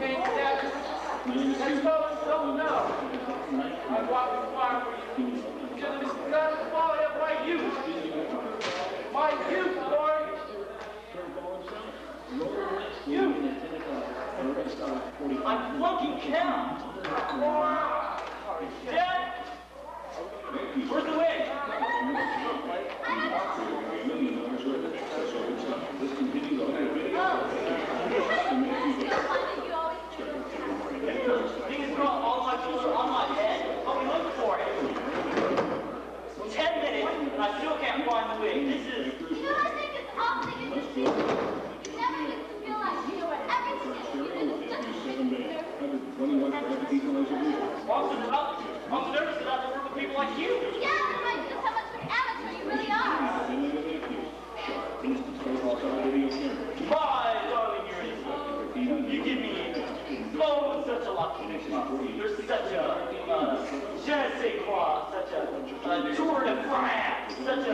Paint that. Let's go and don't know. I walk the fire for you. Because of this gun quality of my youth. My youth, Lord. You. I'm flunking count. Dad? Where's the wig? Thing is, girl, all my tools are on my head. I'll be looking for it. 10 minutes, and I still can't find the wig. This is... You know what I think is awfully interesting? You never used to feel like you know where everything is, even if it's just a bit nervous. I'm so nervous that I have to work with people like you. Yeah, it reminds you just how much of an amateur you really are. My darling Eurydice, you give me such a lucky nickname. You're such a je ne sais quoi, such a tour de France, such a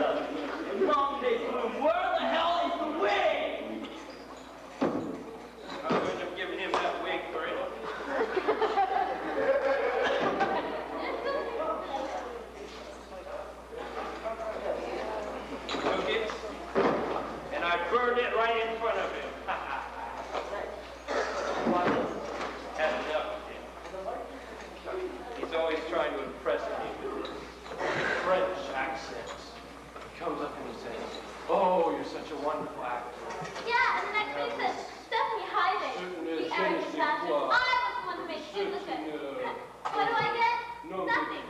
long day bloom. Where the hell is the wig? I wouldn't have given him that wig for it. Took it, and I burned it right in front of him. Had enough of him. He's always trying to impress me with his French accents. He comes up and he says, "Oh, you're such a wonderful actor." Yeah, and the next thing says, Stephanie Hyde, the arrogant bastard. I was the one who made him look good. What do I get? Nothing.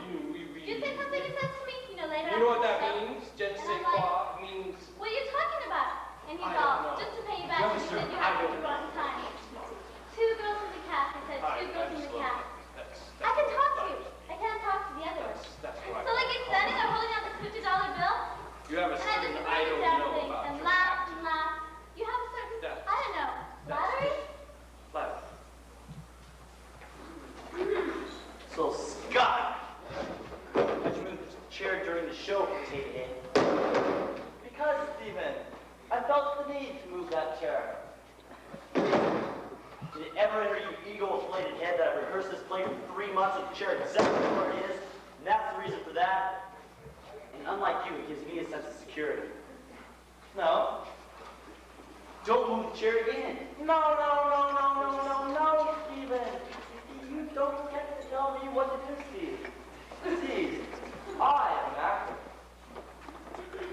You say something you said to me, later. You know what that means? Je ne sais quoi means... What are you talking about? And he's all, just to pay you back, you said you had to do on time. Two girls in the cast, I said, two girls in the cast. I can talk to you. I can't talk to the others. So like you're standing there holding out this $50 bill, You have a and I certain just I break don't down know things about and your laugh acting. and laugh. You have a certain, That's- I don't know, flattery? Left. So, Scott, how'd you move the chair during the show for Take It In? Because, Stephen, I felt the need to move that chair. Did it ever enter your ego-inflated head that I rehearsed this play for 3 months with the chair exactly where it is, and that's the reason for that? And unlike you, it gives me a sense of security. No. Don't move the chair again. No, Stephen. You don't get to tell me what to do, Steve. Steve, I am an actor.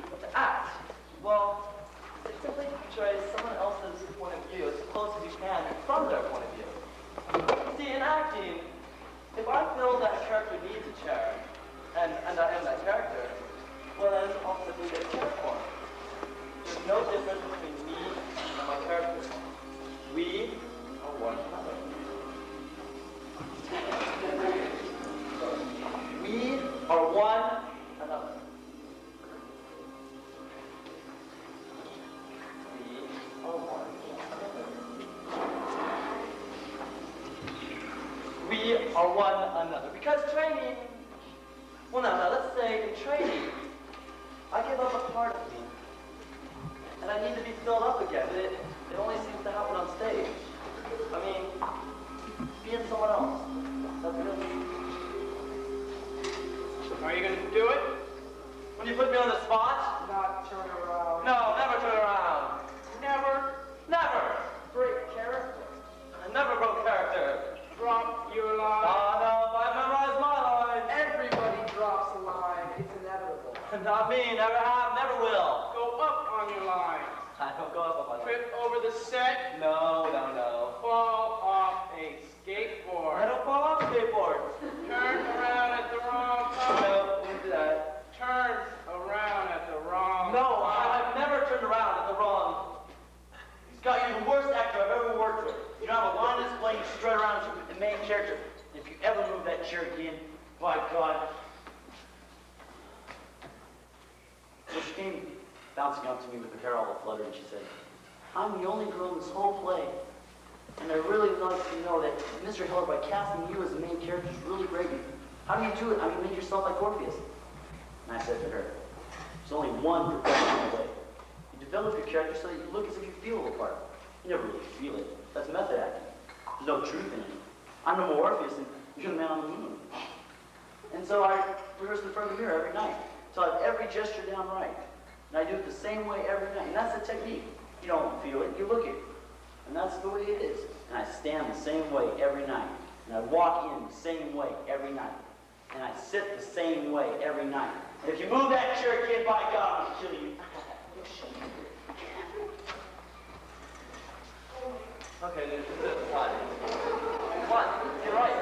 But to act, well, it simply portrays someone else's point of view as close as you can from their point of view. See, in acting, if I feel that a character needs a chair, and I am that character, well then I'll simply get a chair for him. There's no difference between me and my character. We are one another. We are one another. We are one another. We are one another. Because training, well now let's say in training, I give up a part of me. And I need to be filled up again. It only seems to happen on stage. I mean, being someone else. That's good. Are you going to do it? When you put me on the spot? Not turn around. No, never turn around. Never Never. break character. I never broke character. Drop your line. No, I've memorized my lines. Everybody drops a line. It's inevitable. Not me, never have, never will. Go up on your line. I don't go up on my line. Trip over the set. No. Fall off a skateboard. I don't fall off skateboards. Turn around at the wrong time. No, didn't do that. Turn around at the wrong No, time. I've never turned around at the wrong. Scott, you're the worst actor I've ever worked with. You don't have a line that's playing straight around to the main character. If you ever move that chair again, by God. So she came bouncing up to me with her hair all aflutter, and she said, "I'm the only girl in this whole play. And I really like to know that, Mr. Heller, by casting you as the main character is really great. How do you do it? I mean, make yourself like Orpheus." And I said to her, "There's only one professional way. You develop your character so that you look as if you feel the part. You never really feel it. That's method acting. no truth in it. I'm the Orpheus and you're the man on the moon. And so I rehearse in front of the mirror every night. So I have every gesture down right. And I do it the same way every night. And that's the technique. You don't feel it, you look at it. And that's the way it is. And I stand the same way every night. And I walk in the same way every night. And I sit the same way every night. And if you move that chair, kid, by God, I'll kill you. Okay, this is it. What? What? You're right.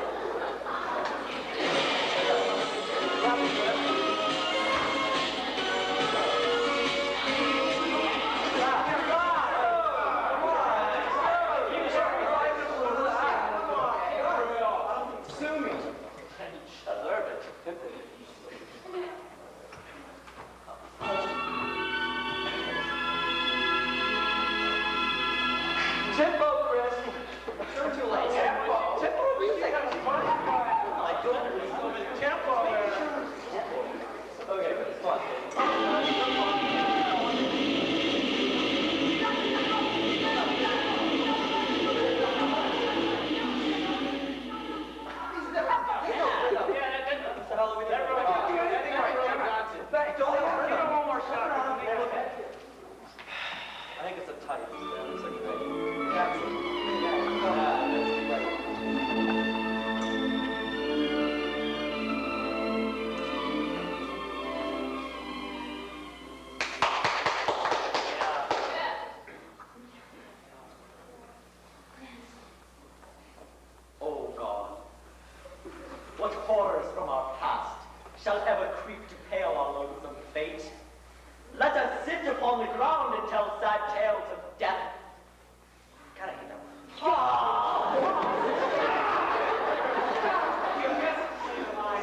Tempo, Chris. You're too late. Tempo. Tempo. I don't. Tempo. Okay, come on. I think it's a tight. It's like oh God, what horrors from our past shall ever creep to pale our loathsome fate? Let us sit upon the ground and tell sad tales of death. God, I hate that one.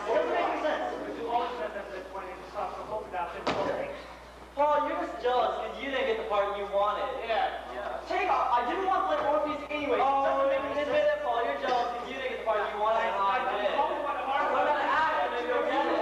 Doesn't make any sense. Paul, you're just jealous because you didn't get the part you wanted. Yeah. Take off. I didn't want to play Orpheus anyway. Doesn't make any sense. Admit it, Paul. You're jealous because you didn't get the part you wanted and I did. What about an act? And maybe you'll get it.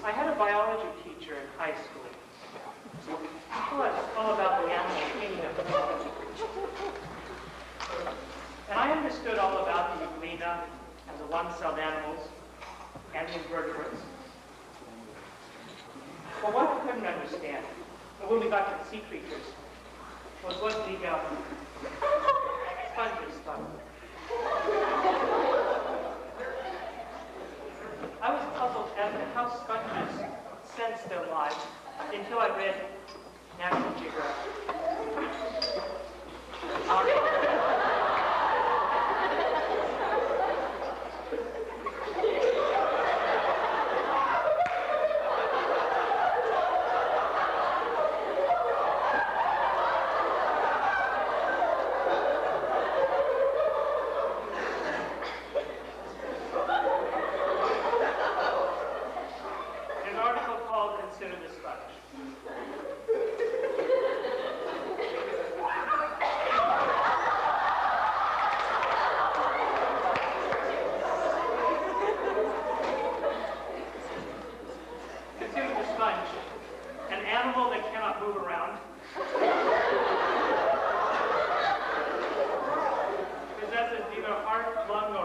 I had a biology teacher in high school. He taught us all about the animal kingdom. And I understood all about the euglena and the one-celled animals and the invertebrates. But what I couldn't understand, when we got to the sea creatures, was what the sponges thought. I was puzzled as to how sponges sense their lives until I read National Geographic.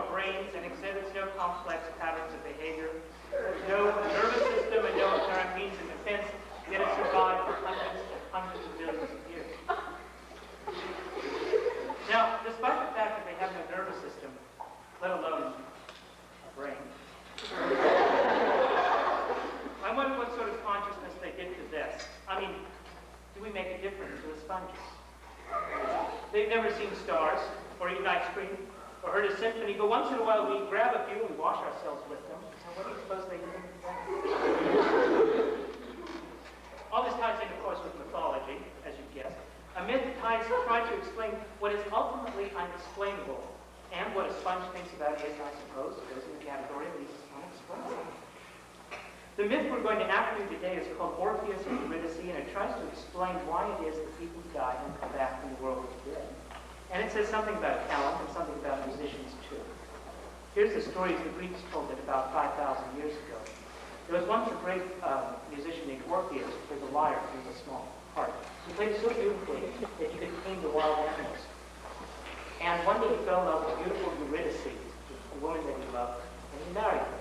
no brains and exhibits no complex patterns of behavior, no nervous system and no apparent means of defense, yet it survived for hundreds and hundreds of millions of years. Now, despite the fact that they have no nervous system, let alone a brain, I wonder what sort of consciousness they did possess. I mean, do we make a difference to the sponges? They've never seen stars, or eaten ice cream, or heard a symphony, but once in a while we grab a few and wash ourselves with them. Now, what do you suppose they do? All this ties in, of course, with mythology, as you guessed. A myth tries to explain what is ultimately unexplainable, and what a sponge thinks about is, I suppose, goes in the category of the unexplainable. The myth we're going to after today is called Orpheus and Eurydice, and it tries to explain why it is that people die and come back from the world of the dead. And it says something about talent and something about musicians, too. Here's the story the Greeks told it about 5,000 years ago. There was once a great musician named Orpheus who played the lyre in a small harp. He played so beautifully that he could tame the wild animals. And one day he fell in love with beautiful Eurydice, the woman that he loved, and he married her.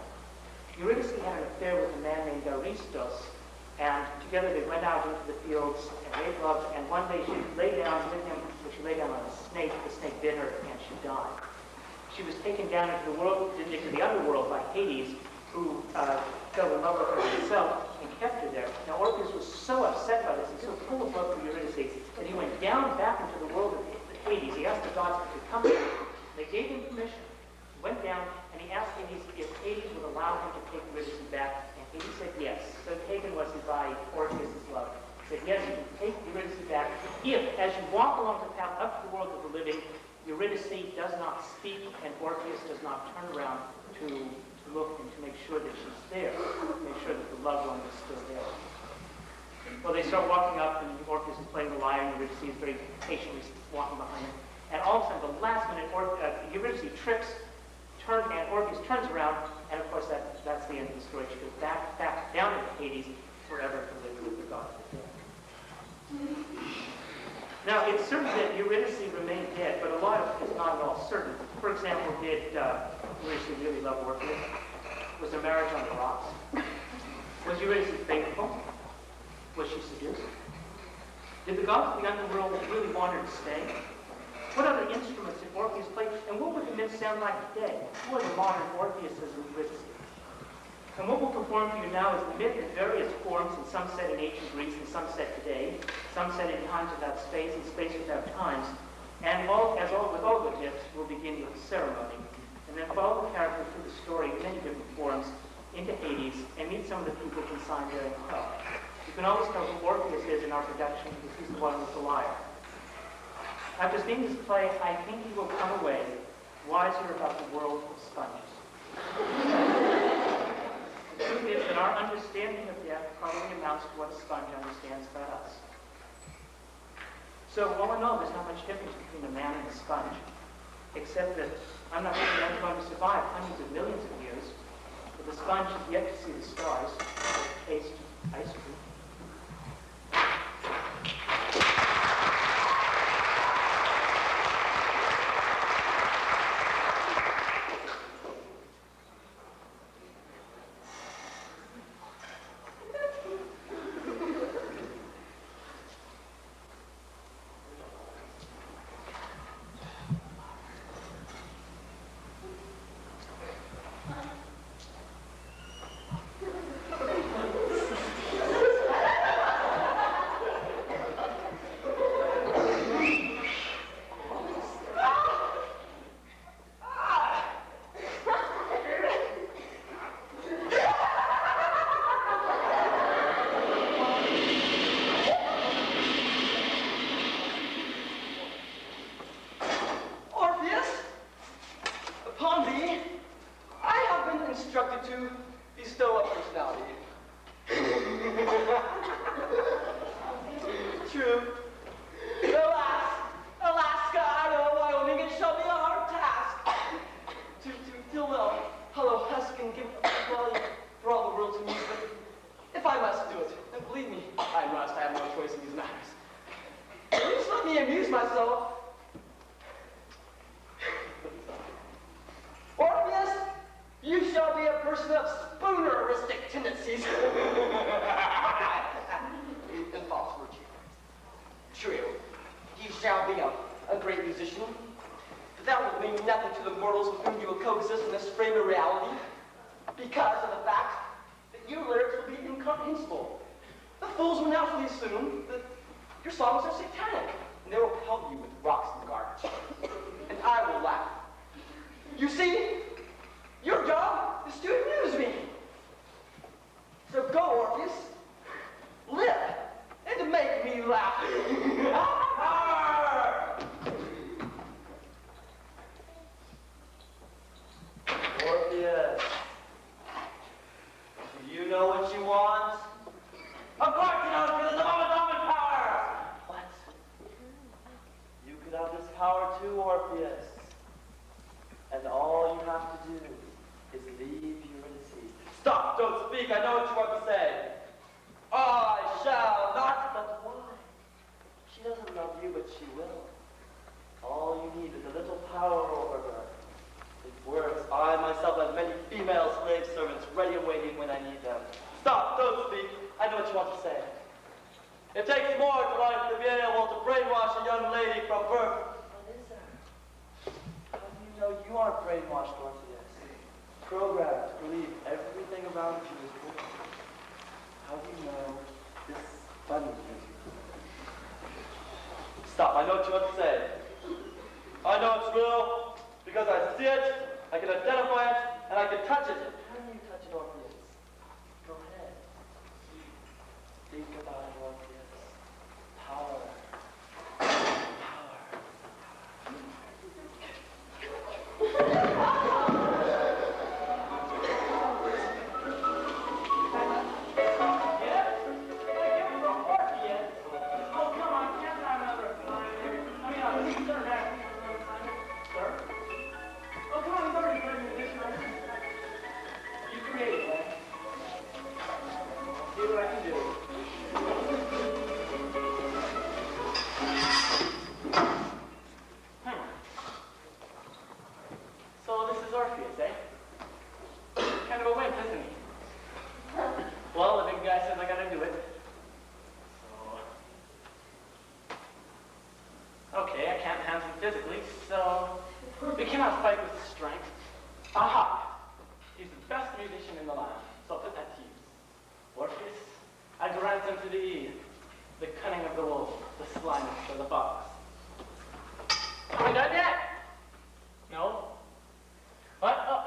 Eurydice had an affair with a man named Aristos, and together they went out into the fields and made love, and one day she lay down with him, but she lay down on a snake. The snake bit her, and she died. She was taken down into the underworld by Hades, who fell in love with her himself and kept her there. Now Orpheus was so upset by this and so full of love for Eurydice that he went down back into the world of Hades. He asked the gods to come to him. They gave him permission. He went down and he asked Hades if Hades would allow him to take Eurydice back, and Hades said yes. So taken was he by Orpheus' love. He said, yes, you can take Eurydice back if, as you walk along the path up to the world of the living, Eurydice does not speak and Orpheus does not turn around to look and to make sure that she's there, to make sure that the loved one is still there. Well, they start walking up, and Orpheus is playing the lyre, and Eurydice is very patiently walking behind him. And all of a sudden, the last minute, Eurydice trips, and Orpheus turns around, and of course that's the end of the story. She goes back down into Hades forever to live with the gods of the dead. Now, it's certain that Eurydice remained dead, but a lot of it is not at all certain. For example, did Eurydice really love Orpheus? Was their marriage on the rocks? Was Eurydice faithful? Was she seduced? Did the gods of the underworld really want her to stay? What other instruments did Orpheus play? And what would the myth sound like today? Who are the modern Orpheuses and Eurydice? And what we'll perform for you now is the myth in various forms, and some set in ancient Greece and some set today, some set in times without space and space without times. And with all good myths, we'll begin with a ceremony, and then follow the character through the story in many different forms into Hades, and meet some of the people consigned there in hell. You can always tell who Orpheus is in our production because he's the one with the lyre. After seeing this play, I think you will come away wiser about the world of sponges. The truth is that our understanding of death probably amounts to what a sponge understands about us. So, all in all, there's not much difference between a man and a sponge, except that I'm not sure I'm going to survive hundreds of millions of years, but the sponge has yet to see the stars or taste ice cream. You shall be a person of spooneristic tendencies. In false virtue. True, you shall be a great musician, but that will mean nothing to the mortals with whom you will coexist in this frame of reality, because of the fact that your lyrics will be incomprehensible. The fools will naturally assume that your songs are satanic, and they will pelt you with rocks and garbage. And I will laugh. You see, your job is to amuse me. So go, Orpheus, live, and to make me laugh. Orpheus, do you know what you want? Of course you know, because it's above power! What? You could have this power too, Orpheus. And all you have to do is leave Eurydice. Stop! Don't speak! I know what you want to say. I shall not, but why? She doesn't love you, but she will. All you need is a little power over her. It works. I myself have many female slave servants ready and waiting when I need them. Stop! Don't speak! I know what you want to say. It takes more to life to be able to brainwash a young lady from birth. What is that? How do you know you aren't brainwashed, Orpheus? Programmed to believe everything around you is good. How do you know this funny thing? Stop, I know what you want to say. I know it's real because I see it, I can identify it, and I can touch it. Can you touch it, Orpheus? Go ahead. Think about it, Orpheus. Power.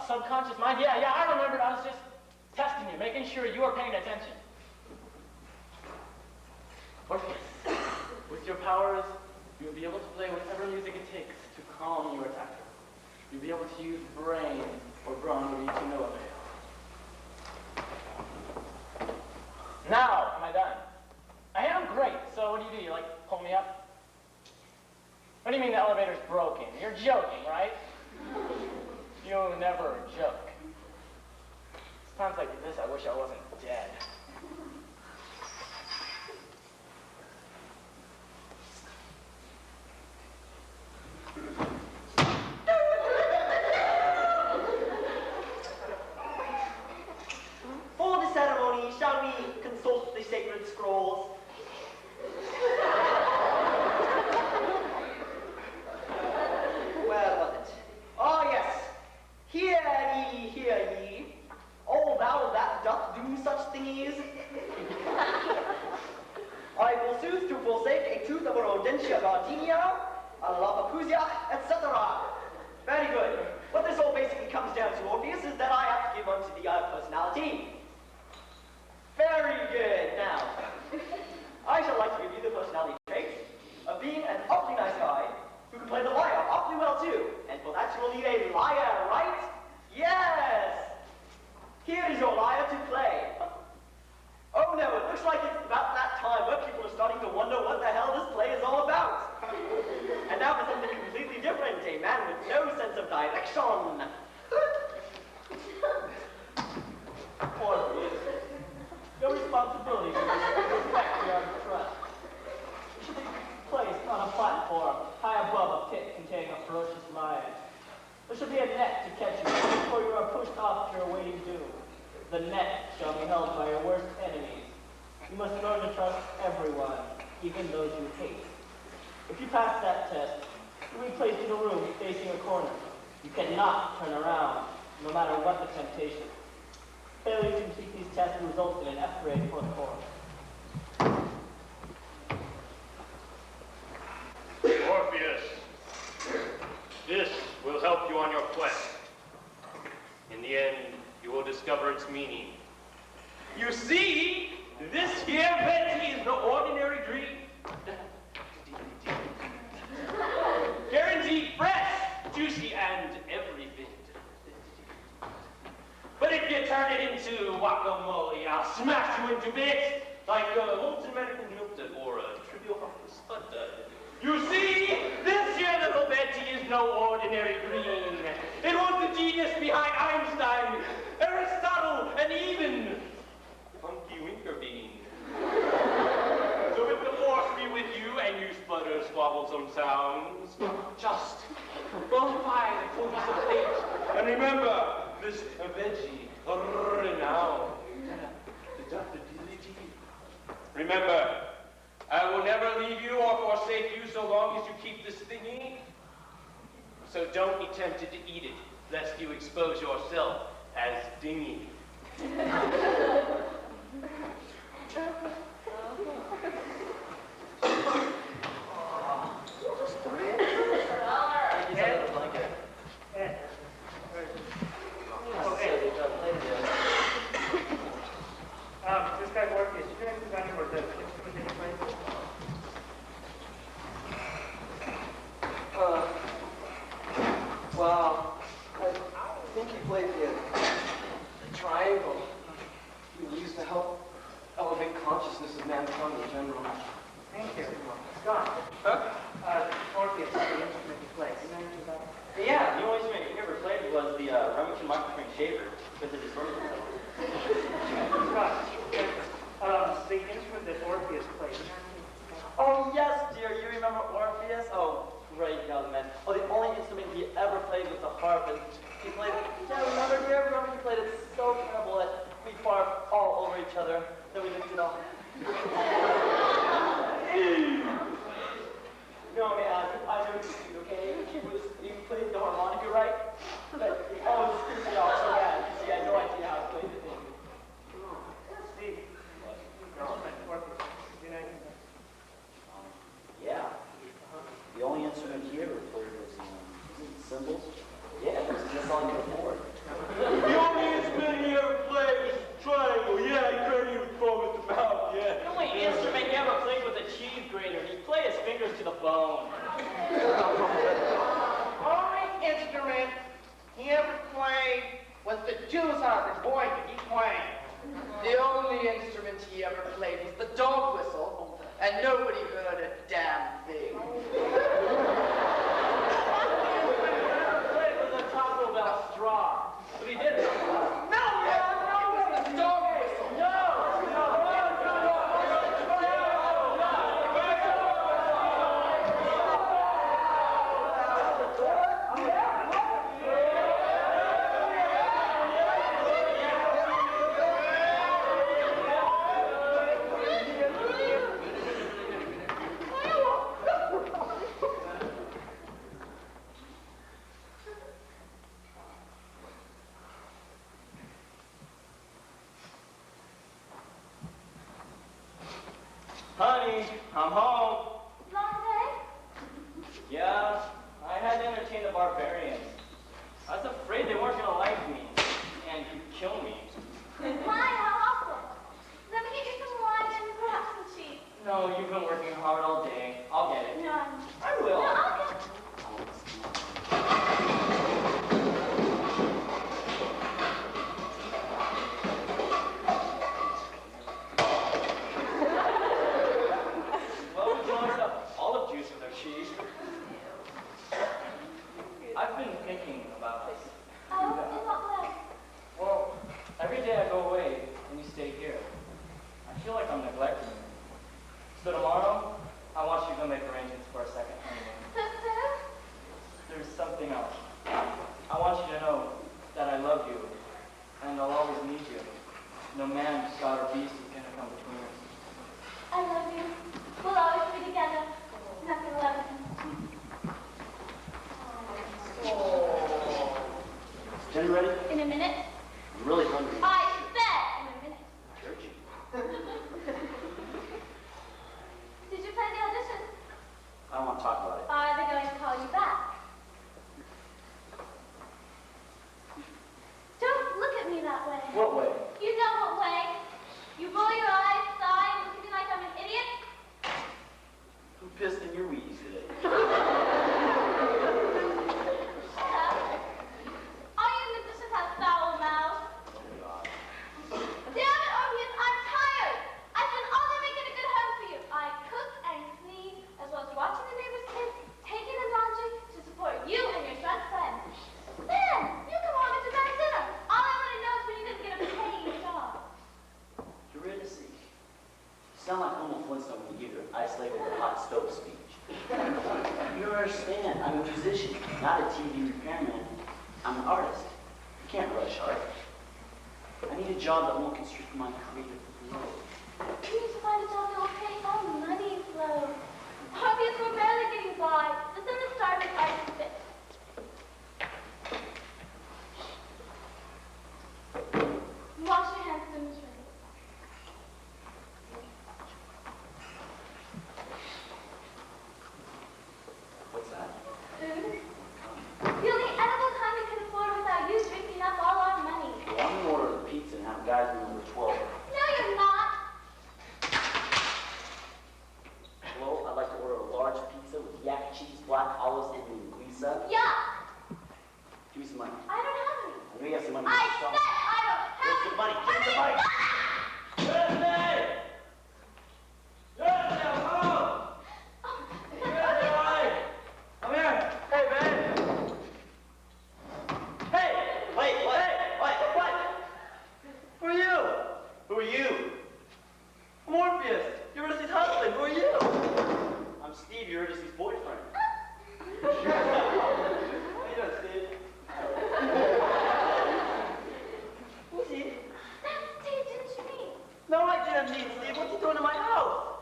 Subconscious mind? Yeah, I remembered. I was just testing you, making sure you were paying attention. Orpheus, with your powers, you'll be able to play whatever music it takes to calm your attacker. You'll be able to use brain or brawn to no avail. Now, am I done? I am great, so what do? You like, pull me up? What do you mean the elevator's broken? You're joking, right? You never joke. Times like this, I wish I wasn't dead. For the ceremony, shall we consult the sacred scrolls? Where was it? Oh, yes. Hear ye, all thou that doth do such thingies. I forsooth to forsake a tooth of a rodentia gardenia, a lavapusia, etc. Very good. What this all basically comes down to, Orpheus, is that I have to give unto thee a personality. Very good. Now, I shall like to give you the personality trait of being an awfully nice guy who can play the lyre awfully well too. And for that you will need a lyre, right? Yes! Here is your lyre to play. Oh no, it looks like it's about that time where people are starting to wonder what the hell this play is all about. And now for something completely different, a man with no sense of direction. Orpheus, your responsibility is to respect your trust. You should be placed on a platform high above a pit containing a ferocious lion. There should be a net to catch you before you are pushed off your pass that test, you'll be placed in a room facing a corner. You cannot turn around, no matter what the temptation. Failure to complete these tests will result in an F grade for the course. Orpheus, this will help you on your quest. In the end, you will discover its meaning. You see, this here Betty is no ordinary dream. Guaranteed fresh, juicy, and everything. But if you turn it into guacamole, I'll smash you into bits like a molten American Newton or a trivial Spud. You see, this here little Betty is no ordinary green. It was the genius behind Einstein, Aristotle, and even Funky Winkerbean. So if the force be with you and you sputter, squabble some sounds, just go by the codes of fate. And remember, this veggie, renowned, adaptability. Remember, I will never leave you or forsake you so long as you keep this thingy. So don't be tempted to eat it, lest you expose yourself as dingy. This guy Orpheus, you guys remember the instrument that he played? Well, I think he played the triangle. He used to help elevate consciousness of mankind in general. Thank you. Scott. Huh? Orpheus, the instrument he plays. You know anything about it? Yeah, the only instrument he ever played was the Remington microphone shaver because it distorted itself. Scott, the instrument that Orpheus plays. You know anything about it? Oh, yes, dear. You remember Orpheus? Oh, great young man. Oh, the only instrument he ever played was the harp, and he played it. Yeah, remember, dear? Remember he played it so terrible that we barfed all over each other. Then we licked it off. No, man, I know you do, okay? He played the harmonica right, but it always screwed me off so bad. You see, I had no idea how to play the thing. Steve, Orpheus, you know anything about it? Yeah. The only instrument he ever played was cymbals. Yeah, that's all he could afford. The only instrument he ever played was triangle. Yeah, he couldn't even throw with the mouth, yeah. The only instrument he ever played was a cheese grater, and he'd play his fingers to the bone. Only instrument he ever played was the Jews harp, boy, could he play. The only instrument he ever played was the dog whistle, and nobody heard a damn thing. It was a Taco Bell straw, but he did it. No, it was the dog whistle. Honey, I'm home. Long day? Yeah, I had to entertain the barbarians. I was afraid they weren't gonna like me and could kill me. My, how awful. Let me get you some wine and perhaps some cheese. No, you've been working hard all day. I'll get it. No, I will. no, I'll get Well, would you like some olive juice with our cheese? I've been thinking about this. Oh, in what way? Well, every day I go away and you stay here. I feel like I'm neglecting you. So tomorrow, I want you to make arrangements for a second honeymoon. Sister? There's something else. I want you to know that I love you, and I'll always need you. No man, god, or beast is gonna come between us. I love you. We'll always be together. Nothing will ever Dinner ready? In a minute. I'm really hungry. I said in a minute. I heard you. Did you play the audition? I don't want to talk about it. Are they going to call you back? Don't look at me that way. What way? You know what way. You roll your eyes, sigh, and look at me like I'm an idiot. Who pissed in your Wheaties today? Shut up. All you musicians have foul mouths. Oh, God. Damn it, Orpheus, I'm tired. I spend all day making a good home for you. I cook and clean, as well as watching the neighbor's kids, taking in laundry to support you and your son's friends. Then, you come home and demand dinner. All I want to know is when you're going to get a paying job. Eurydice. You sound like Homer Flintstone when you give your isolated hot stove speech. You don't understand. I'm a musician, not a TV repairman. I'm an artist. You can't rush art. I need a job that won't constrict my creative flow. You need to find a job that will pay all money flow. Orpheus, we're barely getting by. The sun is starving, I fit. Wash your hands, dinner's ready. What's that? Food? The only edible kind we can afford without you drinking up all our money. Well, I'm going to order the pizza and have guys number 12. No, you're not. Hello, I'd like to order a large pizza with yak cheese, black olives, and linguiça. Yeah, Give me some money. I don't have any. I know you have some money. I said I don't have Where's any. the money? Give me the money. Come here. Hey, man. Hey! Wait, what? What? Who are you? Who are you? I'm Orpheus. Eurydice's husband. Who are you? I'm Steve, Eurydice's boyfriend. How you doing, Steve? Who's he? That's Steve, didn't you mean? No, I didn't meet Steve. What's he doing in my house?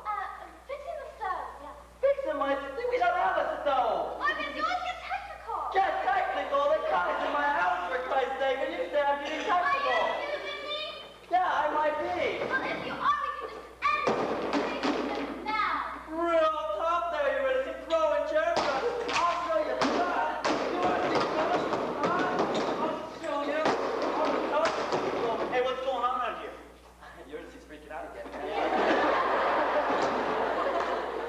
Fixing the stove, yeah. Fixing my... We don't have a stove. Orpheus, you always get technical. Get technical. The guy's in my house, for Christ's sake, and you say I'm getting Are you technical. accusing me? Yeah, I might be. Well, if you are, we can just end this now. Real tough there, Eurydice. Throwing chairs at us. I'll show you. Hey, what's going on around here? Eurydice's freaking out again.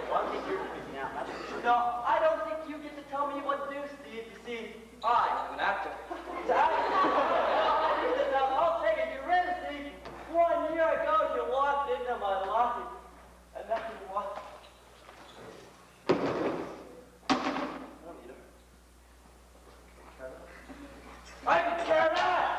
Well, I think you're freaking out. That's for sure. No, I don't think you get to tell me what to do, Steve. You see, I am an actor. I'll take it. Eurydice, 1 year ago, you walked into my life. And now you walk. I don't need her. I can care less.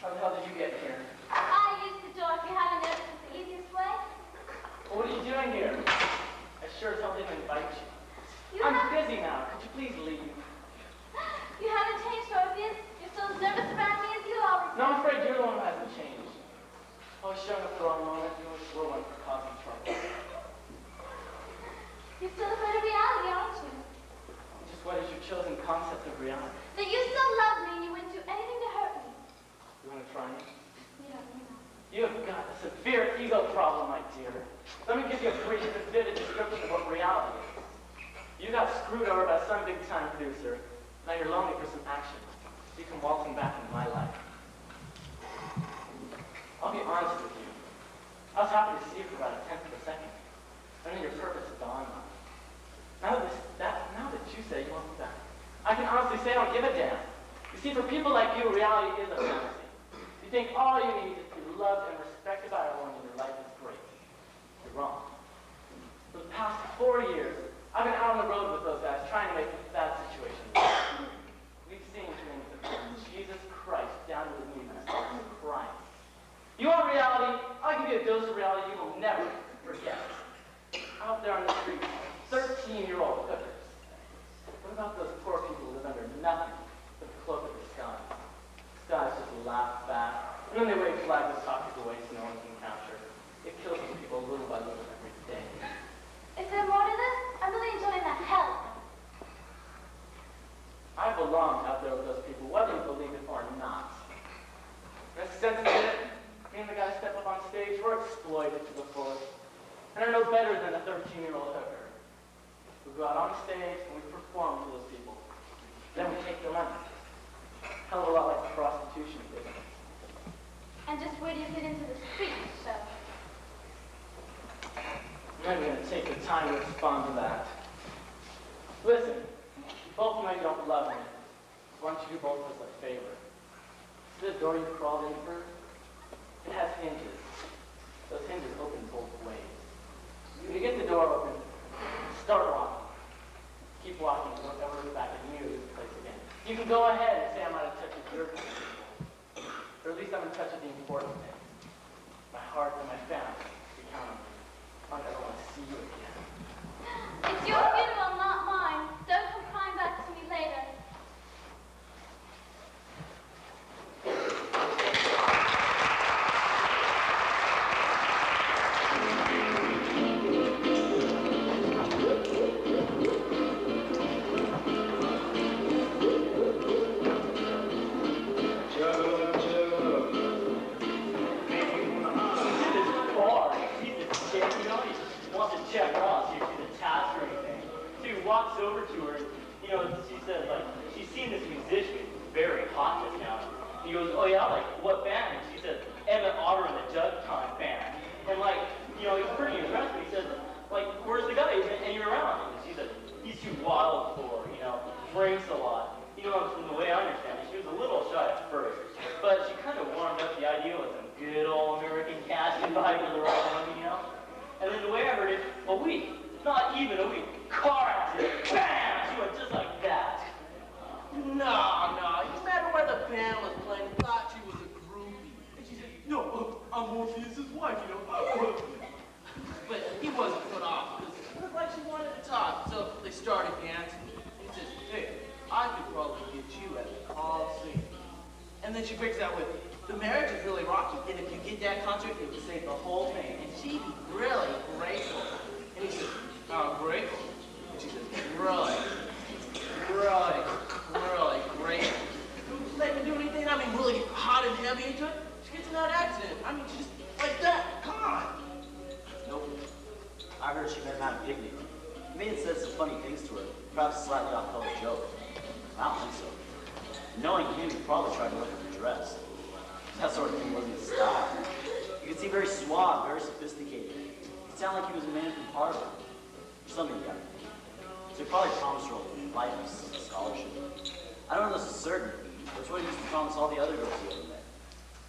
How the hell did you get here? I used the door. If you haven't noticed, it's the easiest way. Well, what are you doing here? I sure as hell didn't invite you. You I'm have- busy now. Could you please leave? You haven't changed, Orpheus. You're still as nervous around me as you always No, I'm afraid you're the one who hasn't changed. Always showing up at the wrong moment. You're always slow one for causing trouble. You're still afraid of reality, aren't you? Just what is your chosen concept of reality? That you still love me and you wouldn't do anything to hurt me. You want to try it? You don't know. You have got a severe ego problem, my dear. Let me give you a brief and vivid description of what reality is. You got screwed over by some big-time producer. Now you're longing for some action. You come waltzing back into my life. I'll be honest with you. I was happy to see you for about a tenth of a second. And then your purpose dawned on me. Now that you say you want me back, I can honestly say I don't give a damn. You see, for people like you, reality is a fantasy. You think all you need is to be loved and respected by everyone and your life is great. You're wrong. For the past 4 years, I've been out on the road with those guys trying to make that situation work. dose of reality you will never forget. Out there on the street, 13-year-old hookers. What about those poor people who live under nothing but the cloak of the sky? Skies just laugh back, and then they wave flags of toxic waste no one can capture. It kills these people little by little every day. Is there more to this? I'm really enjoying the hell. I belong out there with those people, whether you believe it or not. In a sense of it, me and the guys step up on stage, we're exploited to the fullest. And are no better than a 13-year-old hooker. We go out on stage and we perform to those people. Then we take their money. Hell of a lot like the prostitution business. And just where do you fit into the street, so? I'm going to take the time to respond to that. Listen, both know you don't love me. Why don't you do both of us a favor? See the door you crawled in first? It has hinges. Those hinges open both ways. When you get the door open, start walking. Keep walking, don't ever look back at you this place again. You can go ahead and say I'm out of touch with your people. Or at least I'm in touch with the important things. My heart and my family. You count on me. I don't ever want to see you again. It's your funeral, not mine. Don't come crying back to me later. Walks over to her, you know, she said, like, she's seen this musician, very hot just now. He goes, oh yeah, like, what band? And she said, Emmett Otter and the Jug Time Band. And like, you know, he's pretty impressed, but he said, like, where's the guy? Isn't any around? And she said, he's too wild for, you know, drinks a lot. You know, from the way I understand it, she was a little shy at first, but she kind of warmed up the idea with some good old American cash and vibe to the right one, you know? And then the way I heard it, a week, not even a week, car accident, bam! She went just like that. No, you met her where the band was playing, thought she was a groupie. And she said, no, I'm Orpheus' wife, you know. But he wasn't put off, because it looked like she wanted to talk, so they started dancing. He says, hey, I could probably get you at the Coliseum. And then she breaks out with, the marriage is really rocky, and if you get that concert, it would save the whole thing. And she'd be really grateful. And he says, oh, grateful? And she says, really grateful. Let me do anything, I mean, really hot and heavy into it. She gets in that accident. I mean, just like that. Come on. Nope. I heard she met him at a picnic. He may have said some funny things to her, perhaps slightly off color joke. I don't think so. Knowing him, he probably tried to look at the dress. That sort of thing wasn't his style. You could see very suave, very sophisticated. He sounded like he was a man from Harvard. Or something like that. So he probably promised her a life of scholarship. I don't know this is certain, but it's what he used to promise all the other girls he ever met.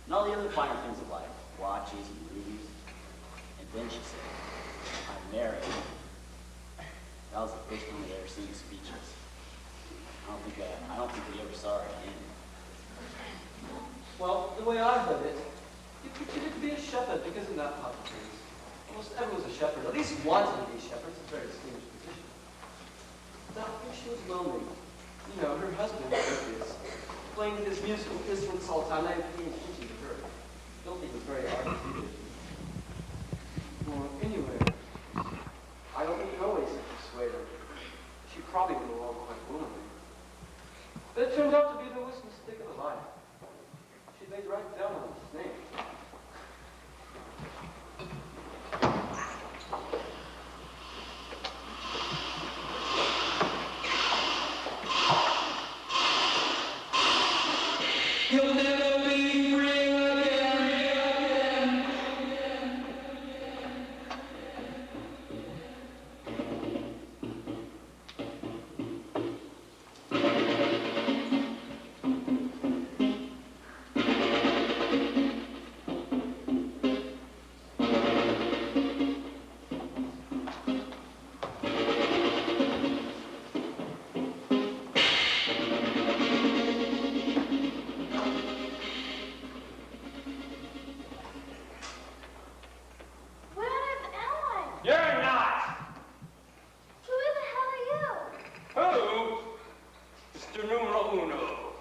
And all the other finer things of life, watches and rubies. And then she said, I'm married. That was the first time I'd ever seen his speeches. I don't think we ever saw her again. Well, the way I heard it, you pretended to be a shepherd because in that part of things, almost everyone's a shepherd. At least wanted to be a shepherd. It's a very distinguished position. Now, I think she was lonely. You know, her husband, Orpheus, playing his musical instruments all the time, and paying attention to her. I don't think it was very hard to do. Well, anyway, I don't think no way to persuade her. She probably went along quite willingly. But it turned out to be the worst mistake of her life. She laid right down on his name. You'll never be free again. Mr. Numero Uno,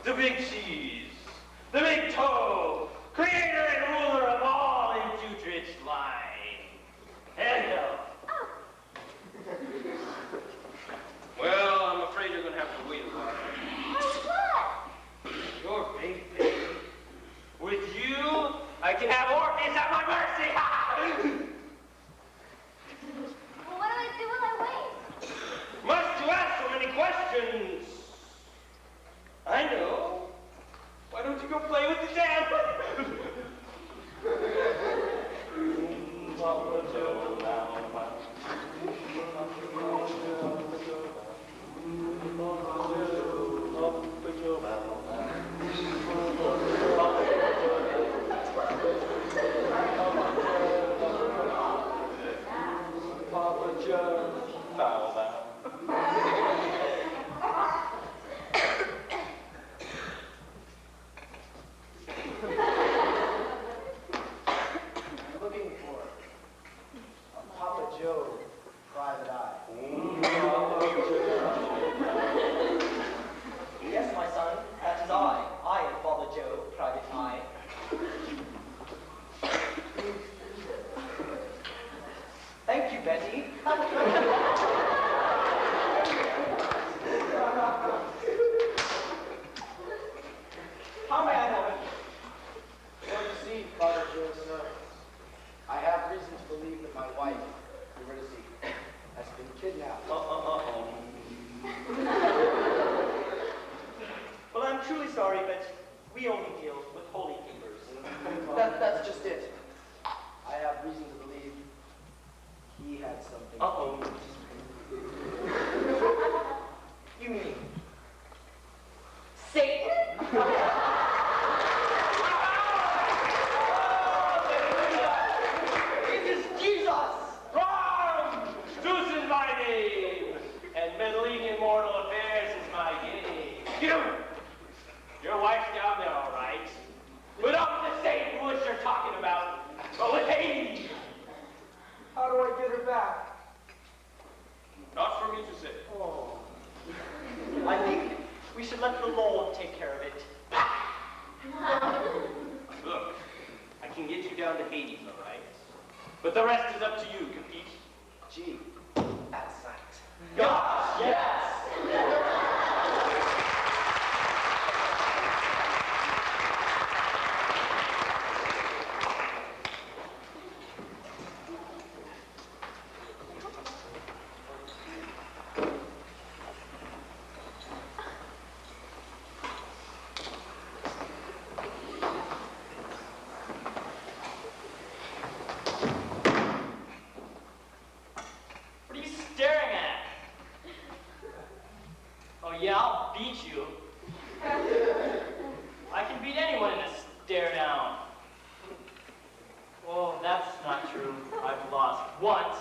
the big cheese, the big toe, creator and ruler of all in Jutridge line. Hello. Well, I'm afraid you're going to have to wait a while. What? Your big baby. With you, I can have Orpheus at my mercy. Well, what do I do while I wait? Must you ask so many questions? I know. Why don't you go play with the jam? Papa Joe, bow bow. Looking for a Papa Joe private eye. Yes, my son, that is I. I am Father Joe, Private Eye. Thank you, Betty. How may I help you? Well, you see, Father Joe, sir, I have reason to believe that my wife, Eurydice, has been kidnapped. Well, I'm truly sorry, but we only deal with holy keepers. That's just it. I have reason to believe he had something. You mean Satan? It is Jesus! Wrong! Zeus is my name, and meddling in mortal affairs is my game. Your wife's down there, all right. But up the same woods you're talking about. But with Hades. How do I get her back? Not for me to say. Oh. I think we should let the Lord take care of it. Look, I can get you down to Hades, all right? But the rest is up to you, capiche? Gee, that's right. Gosh, yes! What are you staring at? Oh yeah, I'll beat you. I can beat anyone in a stare down. Well, that's not true. I've lost once.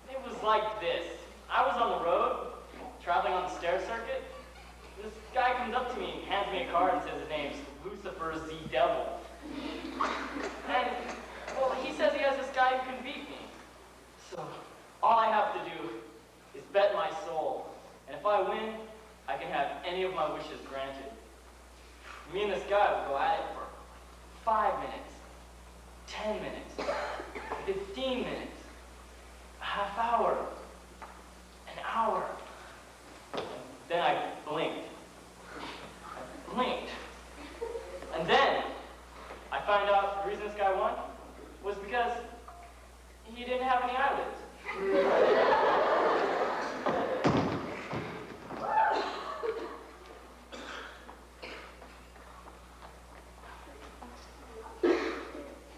It was like this. I was on the road, traveling on the stair circuit. This guy comes up to me and hands me a card and says his name's Lucifer Z Devil. And, well, he says he has this guy who can beat me. So, all I have to do is bet my soul. And if I win, I can have any of my wishes granted. Me and this guy will go at it for 5 minutes, 10 minutes, 15 minutes, a half hour, an hour. And then I blinked. I blinked. And then I found out the reason this guy won was because he didn't have any eyelids.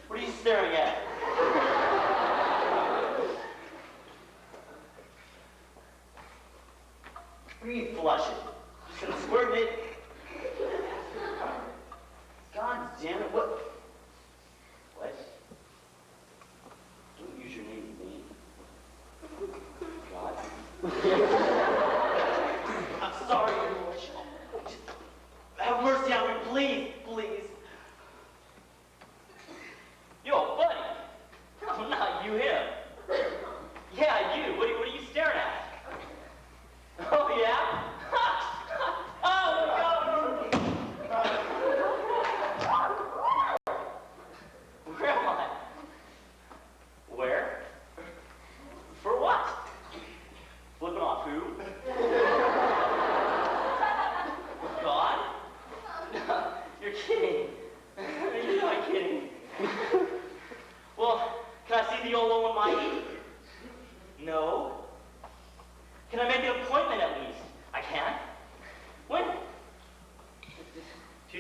What are you staring at? What do you mean, flush it?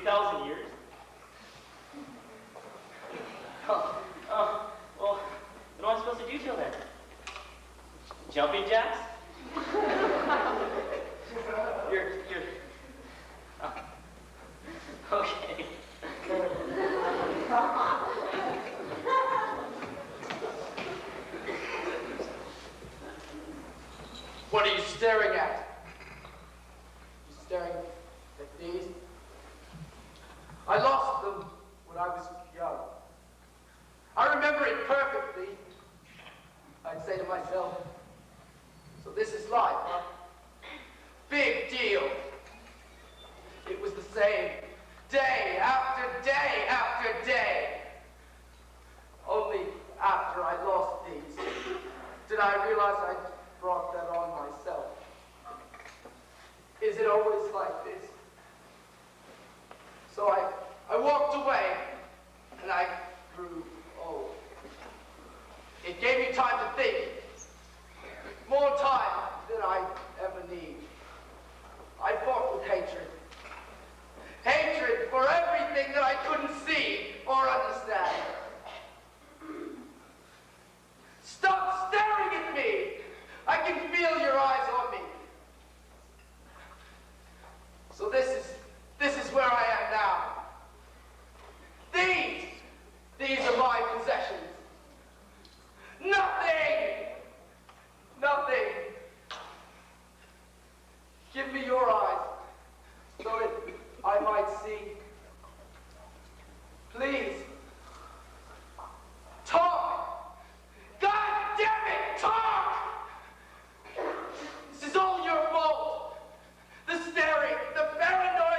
3,000 years? Well, what am I supposed to do till then? Jumping jacks? You're, oh. Okay. What are you staring at? You staring at these? I lost them when I was young. I remember it perfectly. I'd say to myself, so this is life, huh? Big deal. It was the same day after day after day. Only after I lost these did I realize I'd brought that on myself. Is it always like this? So I walked away and I grew old. It gave me time to think. More time than I ever need. I fought with hatred. Hatred for everything that I couldn't see or understand. Stop staring at me! I can feel your eyes on me. So this is where I am now. These are my possessions. Nothing. Give me your eyes so that I might see. Please. Talk! God damn it, talk! This is all your fault. The staring, the paranoia,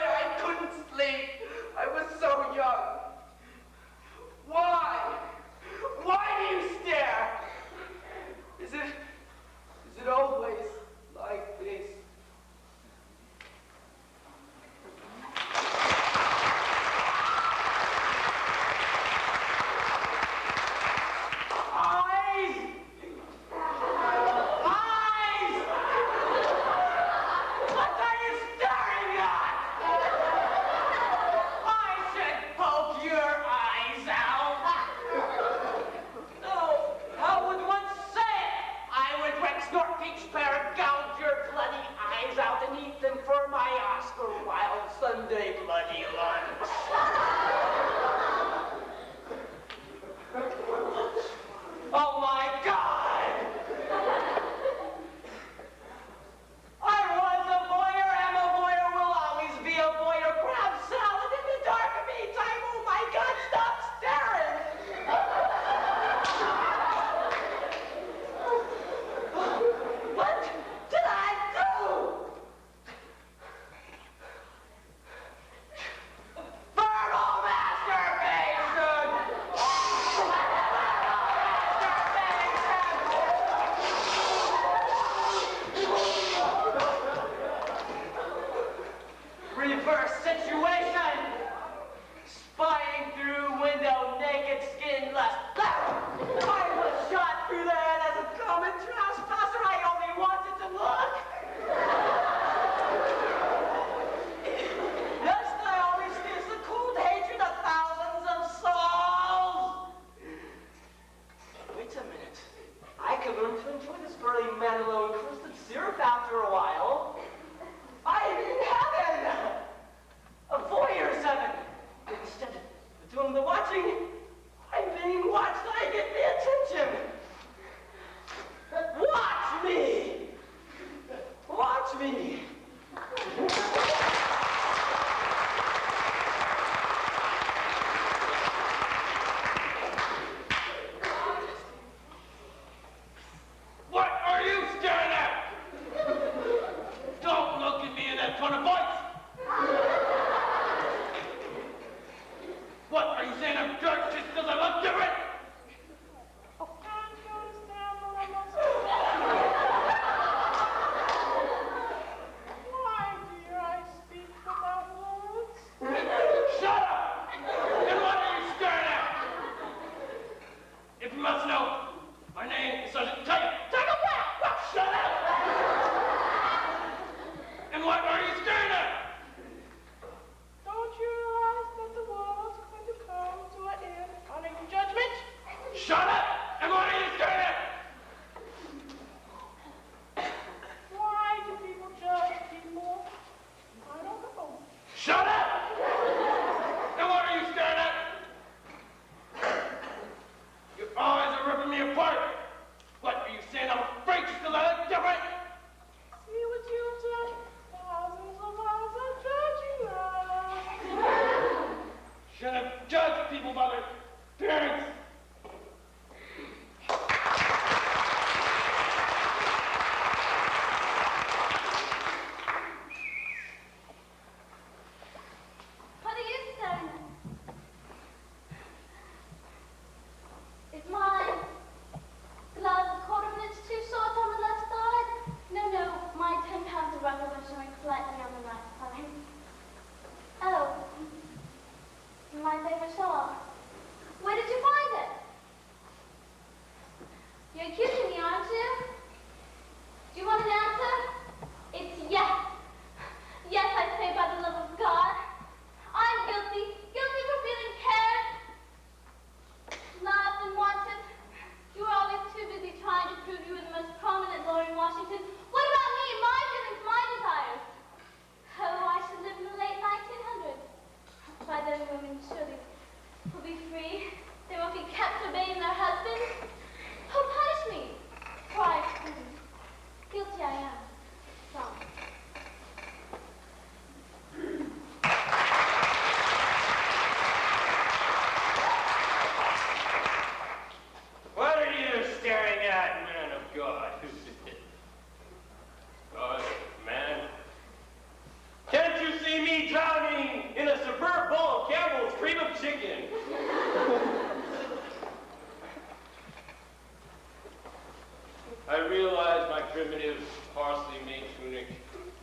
primitive parsley-made tunic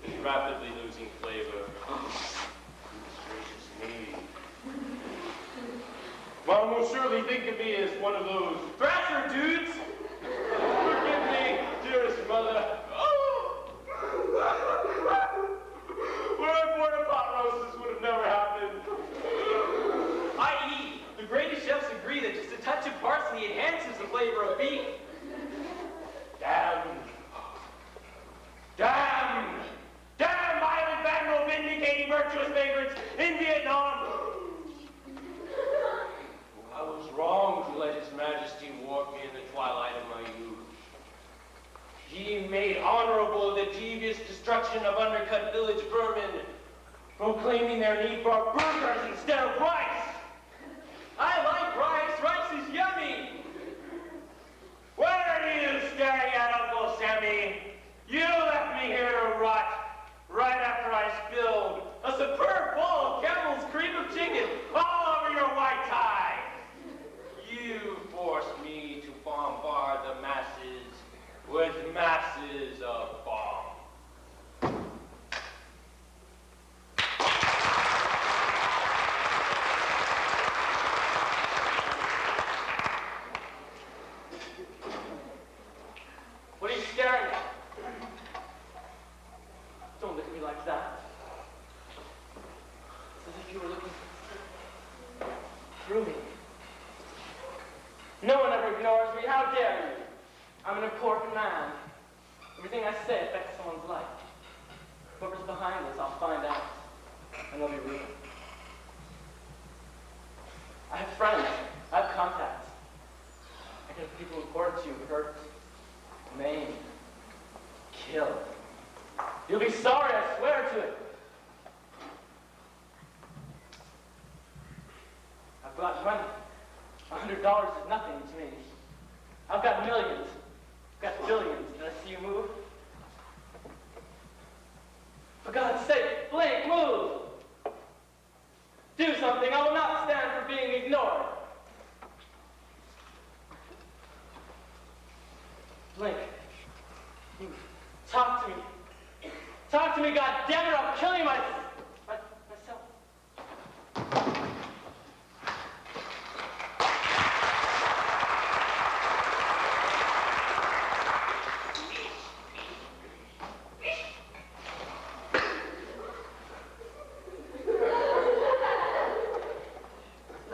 is rapidly losing flavor. Goodness gracious me. Mom will surely think of me as one of those thrasher dudes. Forgive me, dearest mother. Oh! Were I born a pot roast, this would have never happened. I.e., the greatest chefs agree that just a touch of parsley enhances the flavor of beef. Damn! Violent Vandal vindicating virtuous favorites in Vietnam! I was wrong to let His Majesty warp me in the twilight of my youth. He made honorable the devious destruction of undercut village vermin, proclaiming their need for burgers instead of rice. I like rice. Rice is yummy. What are you staring at, Uncle Sammy? You left me here to rot right after I spilled a superb bowl of Campbell's cream of chicken all over your white tie. You forced me to bombard the masses with masses of bomb. What are you staring at? Don't look at me like that. It's as if you were looking through me. No one ever ignores me. How dare you? I'm an important man. Everything I say affects someone's life. Whoever's behind this, I'll find out. And they'll be ruined. I have friends. I have contacts. I can have people important to you hurt, maim, kill. You'll be sorry, I swear to it. I've got money. $100 is nothing to me. I've got millions. I've got billions. Did I see you move? For God's sake, Blake, move! Do something. I will not stand for being ignored. Blake, you talk to me. Talk to me, goddammit, I'll kill you myself.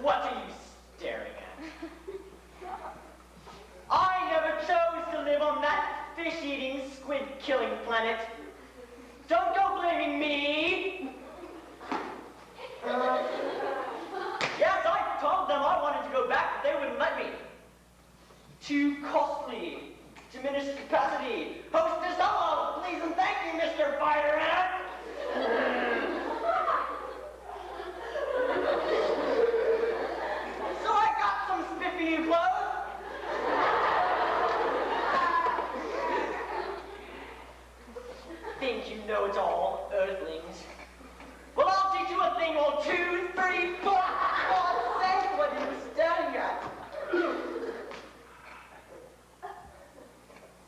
What are you staring at? I never chose to live on that fish-eating, squid-killing planet. Don't go blaming me. Yes, I told them I wanted to go back, but they wouldn't let me. Too costly. Diminished capacity. Hostess, hello, please and thank you, Mr. Fighter Ant. So I got some spiffy new clothes. Think you know it all, Earthlings. Well, I'll teach you a thing or 2, 3, 4. God's sake, what are you staring at?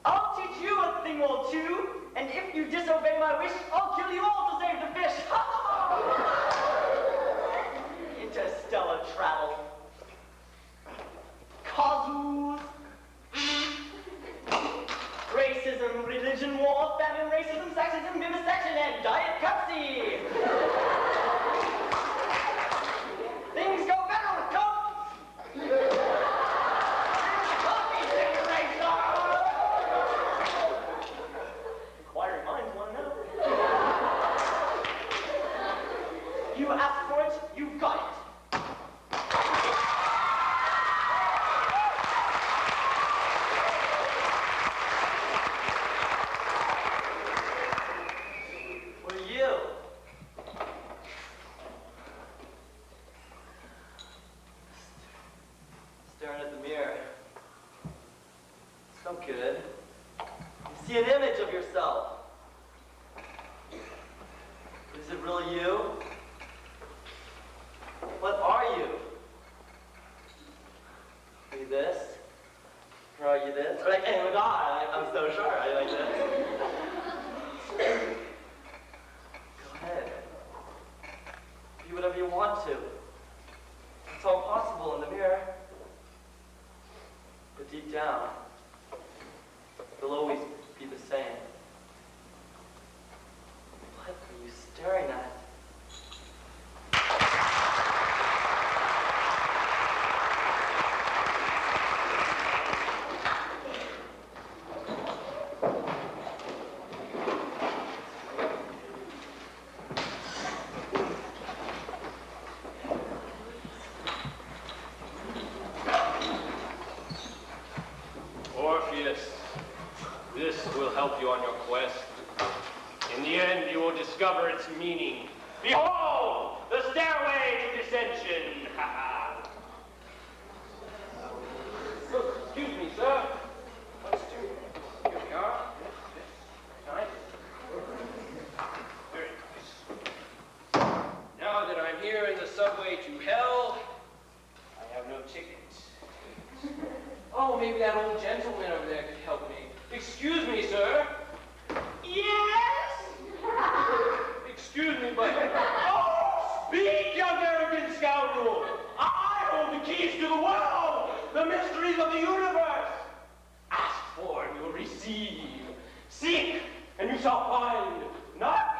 I'll teach you a thing or 2, and if you disobey my wish, I'll kill you all to save the fish. Interstellar travel. Causes. Racism, religion, war, famine, racism, sexism, vivisection, and Diet Pepsi. Things go better with Coke. Coffee generator. Inquiring minds want to know. You asked for it, you got it. Staring at the mirror. So good. You see an image of yourself. Is it really you? What are you? Are you this? Or are you this? Or like, oh my God, I'm so sure. Are you like this? me. Behold, the stairway to dissension. Excuse me, sir. Let's do. Here we are. Nice. Very nice. Now that I'm here in the subway to hell, I have no ticket. Oh, maybe that old gentleman over there could help me. Excuse me, sir. Yes? Excuse me, but... Oh, speak, you arrogant scoundrel! I hold the keys to the world, the mysteries of the universe. Ask for and you'll receive. Seek and you shall find. Knock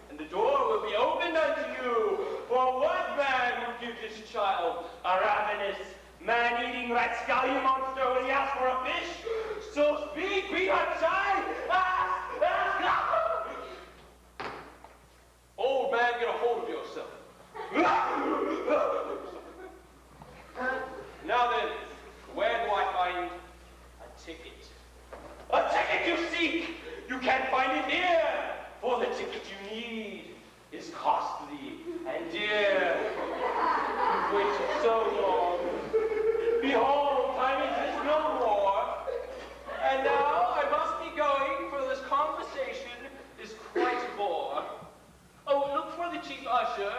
and the door will be opened unto you. For what man would give his child a ravenous, man-eating rapscallion monster when he asks for a fish? So speak, be not shy. Old man, get a hold of yourself. Now then, where do I find a ticket? A ticket you seek! You can't find it here, for the ticket you need is costly and dear. You've waited so long. Behold, time exists no more. And now I must be going, for this conversation is quite a bore. Oh, look for the chief usher.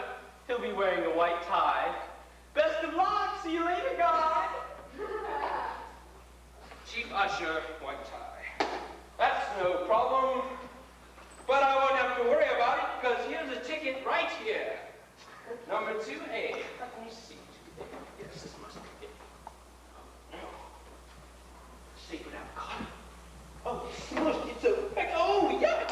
He'll be wearing a white tie. Best of luck. See you later, guy. Chief usher, white tie. That's no problem. But I won't have to worry about it, because here's a ticket right here. Number 2A. Let me see. Yes, this must be it. No. Sacred avocado. Oh, smushed. It's so... Oh, yuck!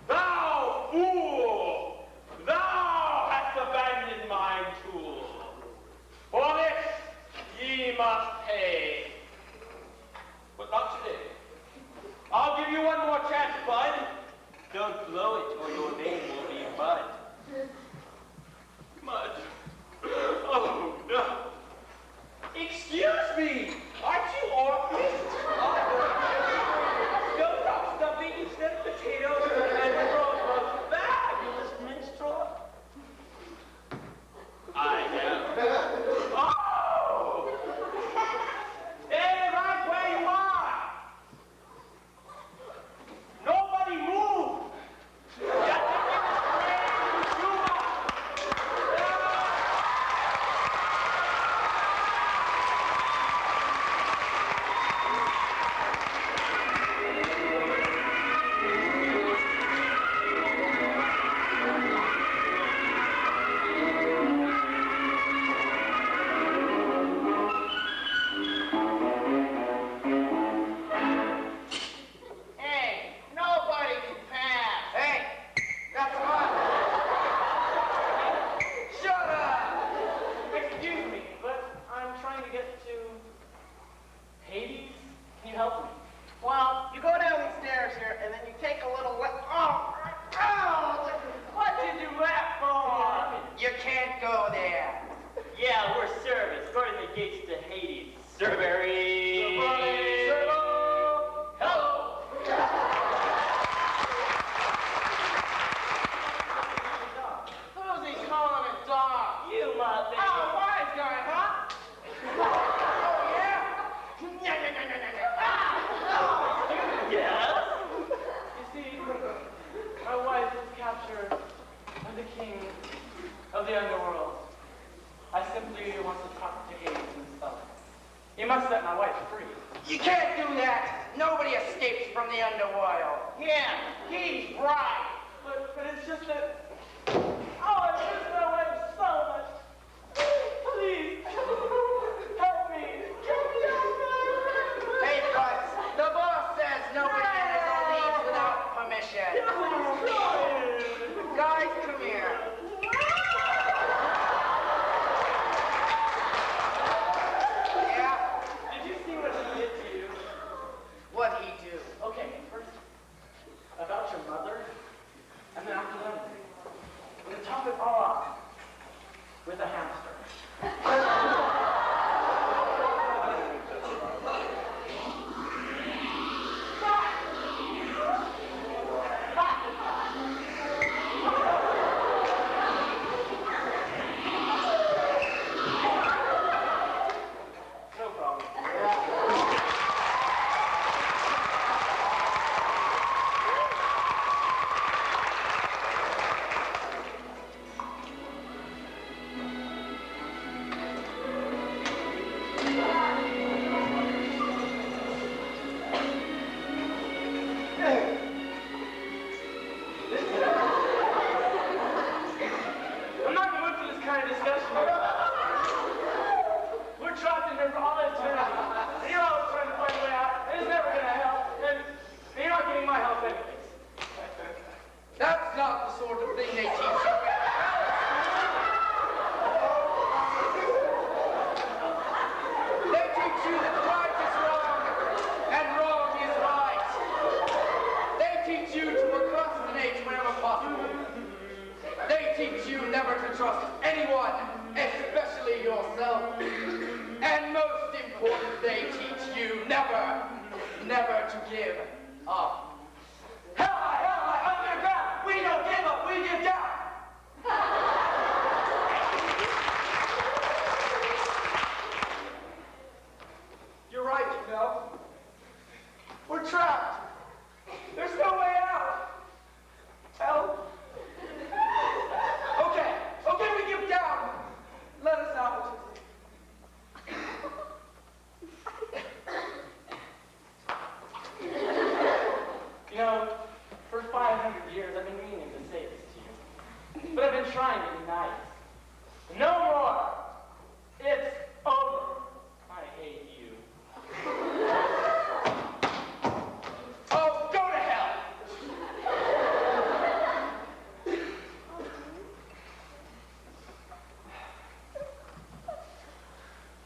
Thou fool! Thou hast abandoned my tool. For this ye must pay. But not today. I'll give you one more chance, bud. Don't blow it or your name will be Mud. Mud. Oh, no. Excuse me. Aren't you Orpheus? Don't stop stuffing instead of potatoes and throw a fabulous minstrel. I am. Oh! Hey, right where you are. Nobody move. Hey, nobody can pass. Hey, that's what. Shut up. Excuse me, but I'm trying to get to Hades. Can you help me? Well, you go down these stairs here, and then you take a little left. Oh, what did you left for? You can't go there. Yeah, we're service. Guarding the gates to Hades. Cerberus. Hello. Who's he calling a dog? You, my baby. Oh, wise guy, huh? Oh, yeah? Yes? You see, my wife is captured by the king of the underworld. I simply want to talk to Hades himself. You must set my wife free. You can't do that. Nobody escapes from the underworld. Yeah, he's right. But it's just that... Oh, I miss my wife so much. Please, help me. Get me out there. Hey, Butts, the boss says nobody enters the leads without permission. Guys, come here. Yeah? Did you see what he did to you? What'd he do? Okay, first, about your mother, and then after that, teach you that right is wrong and wrong is right. They teach you to procrastinate whenever possible. They teach you never to trust anyone, especially yourself. And most important, they teach you never to give up. Hell, underground! We don't give up, we give down! You're right, you know. We're trapped. There's no way out. Help. Okay, we give down. Let us out. You know, for 500 years I've been meaning to say this to you. But I've been trying to be nice. No more! It's over. I hate you. Oh, go to hell!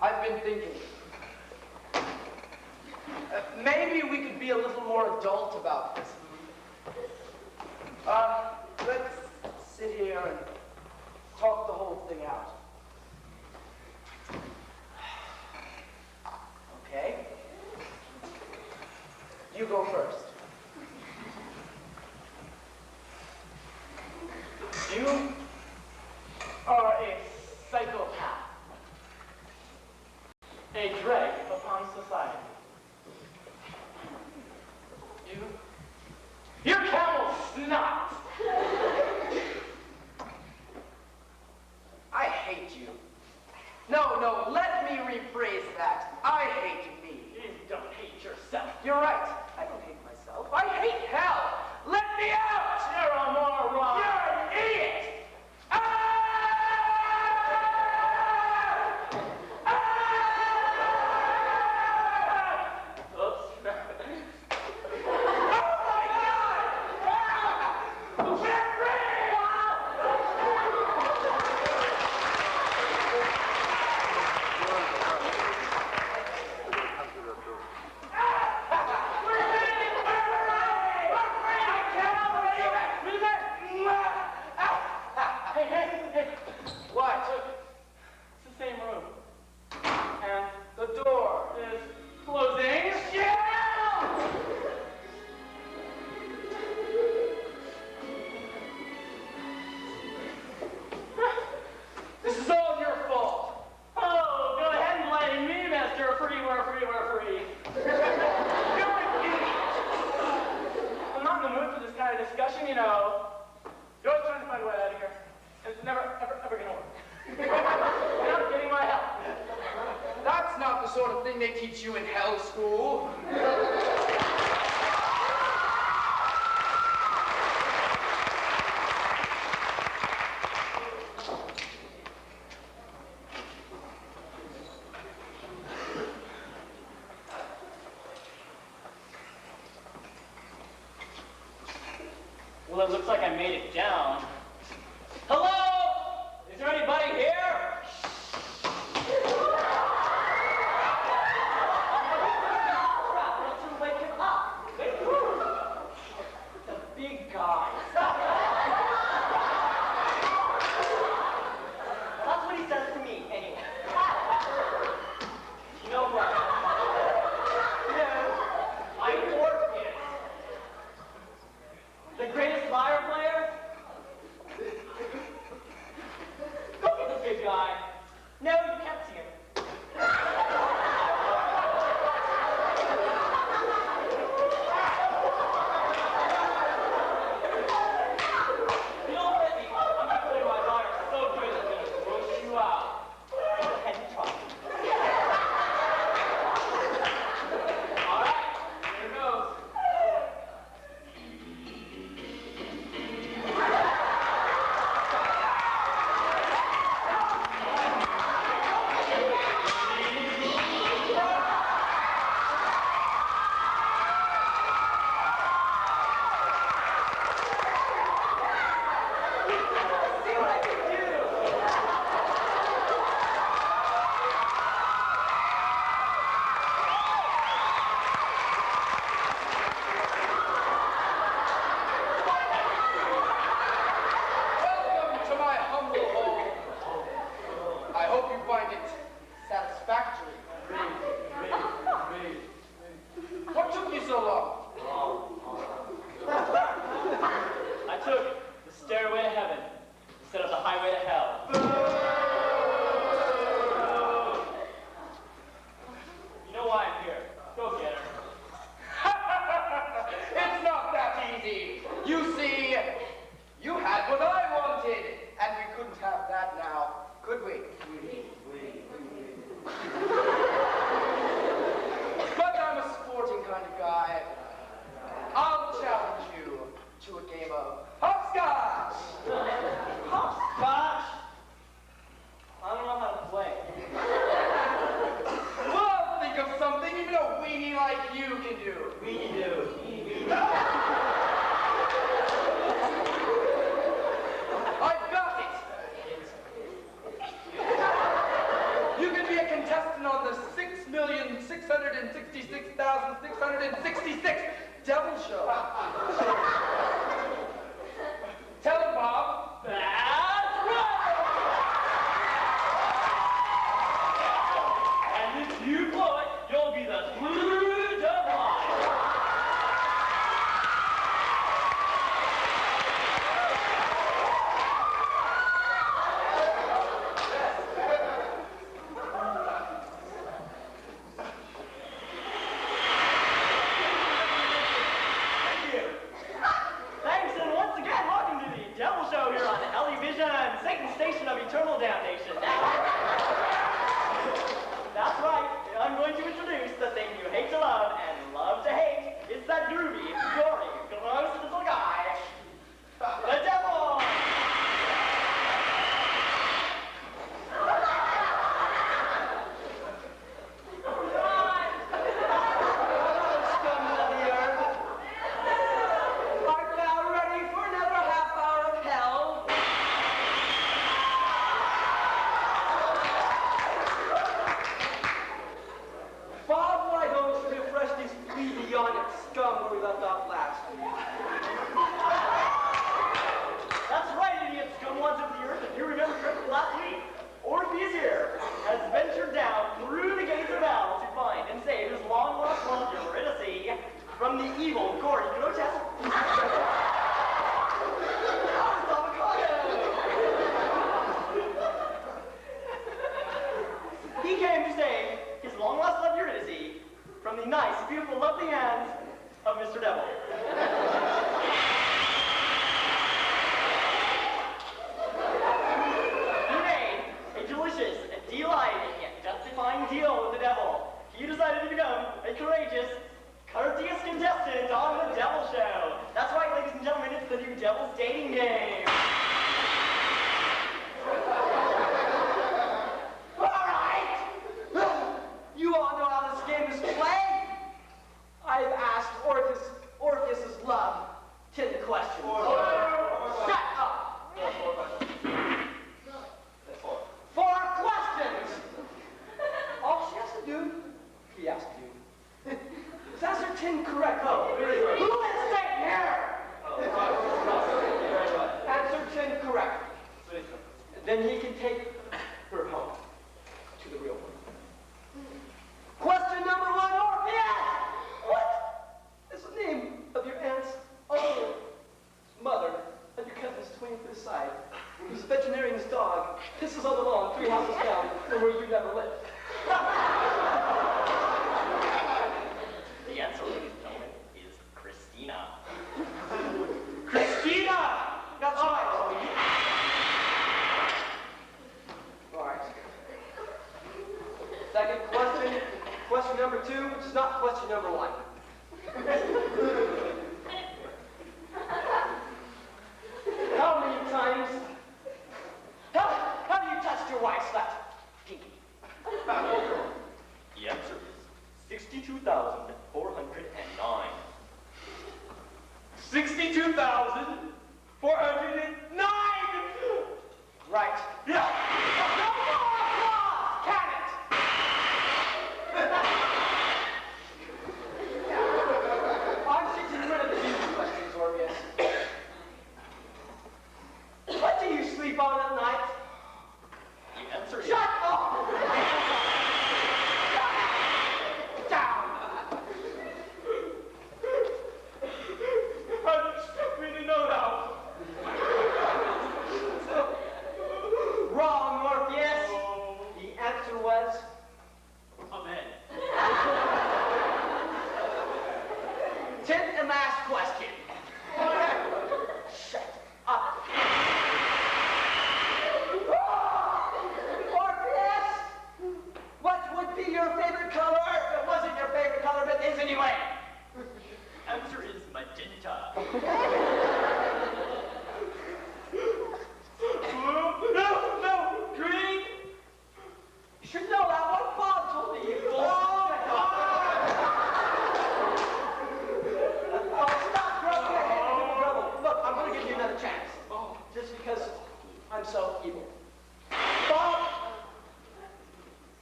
I've been thinking. Maybe we could be a little more adult about this. Let's sit here and talk the whole thing out. Okay? You go first. You are a psychopath. A drag upon society. You're camel snot! I hate you. No, let me rephrase that. I hate me. You don't hate yourself. You're right. I don't hate myself. I hate hell. Let me out! You're a moron. You're an idiot! Ah! Oops. Oh my God! Ah! Jeffrey! Hey. What? It's the same room. And the door. Is closing. This is all your fault. Oh, go ahead and blame me, Mr. Free. You're an idiot. I'm not in the mood for this kind of discussion, you know. You're always trying to find a way out of here. And it's never, ever gonna work. You're not getting my help. That's not the sort of thing they teach you in hell school. Well, it looks like I made it down. Hello? Is there anybody here? Wake him up. The big guy. That's what he says to me, anyway. You know what? I'm Orpheus. The greatest lyre player on the 6,666,666 Devil Show. Tell him, Bob. That's right! And if you blow it, you'll be the Scrooge of life. Thank you. Thanks, and once again, welcome to the Devil Show here on Television, Satan's Station of Eternal Damnation. That's right. I'm going to introduce the thing you hate to love and love to hate. It's that groovy, gory, gross little guy, the devil. Scum of the earth. Art thou ready for another half hour of hell? Bob, why don't you refresh these plebeionic scum where we left off last week? That's right, idiot scumwads of the earth. If you remember correctly last week, Orpheus here has ventured down through the gates of hell to find and save his long-lost love, Eurydice, from the evil, gory, grotesque He came to save his long-lost love, Eurydice, from the nice, beautiful, lovely hands of Mr. Devil. He made a delicious, delighting, yet justifying deal with the devil. He decided to become a courageous, courteous contestant on the Devil Show. That's right, ladies and gentlemen, it's the new Devil's Dating Game. All right. You all know how this game is played. I've asked Orpheus's love 10 questions. Shut up. 4 questions. All she has to do, he has to do, is answer 10 correctly. Who is staying here? Answer 10 correctly. Then he can take her home to the real world. Question number 1, Orpheus! What is the name of your aunt's uncle, mother, and your cousin's twin to the side, whose veterinarian's dog pisses on the lawn 3 houses down from where you never lived? The answer, ladies and gentlemen, is Christina. Christina! That's right. All right. Second question, question number 2, which is not question number 1. How many times have you touched your wife's left pinky? The answer is 62,409. 62,409! Right. Yeah. No more applause! Can it? I'm getting rid of these questions, Orpheus. What do you sleep on at night? The answer is... Shut up! Down! I just really know now. Wrong, Orpheus. The answer was... Amen. 10th and last question. Shut up. Orpheus! What would be your favorite color? If it wasn't your favorite color, but is anyway. Answer is magenta. No, green. You should know that one. Bob told me. Oh, stop throwing your head into trouble. Look, I'm going to give you another chance. Just because I'm so evil. Bob,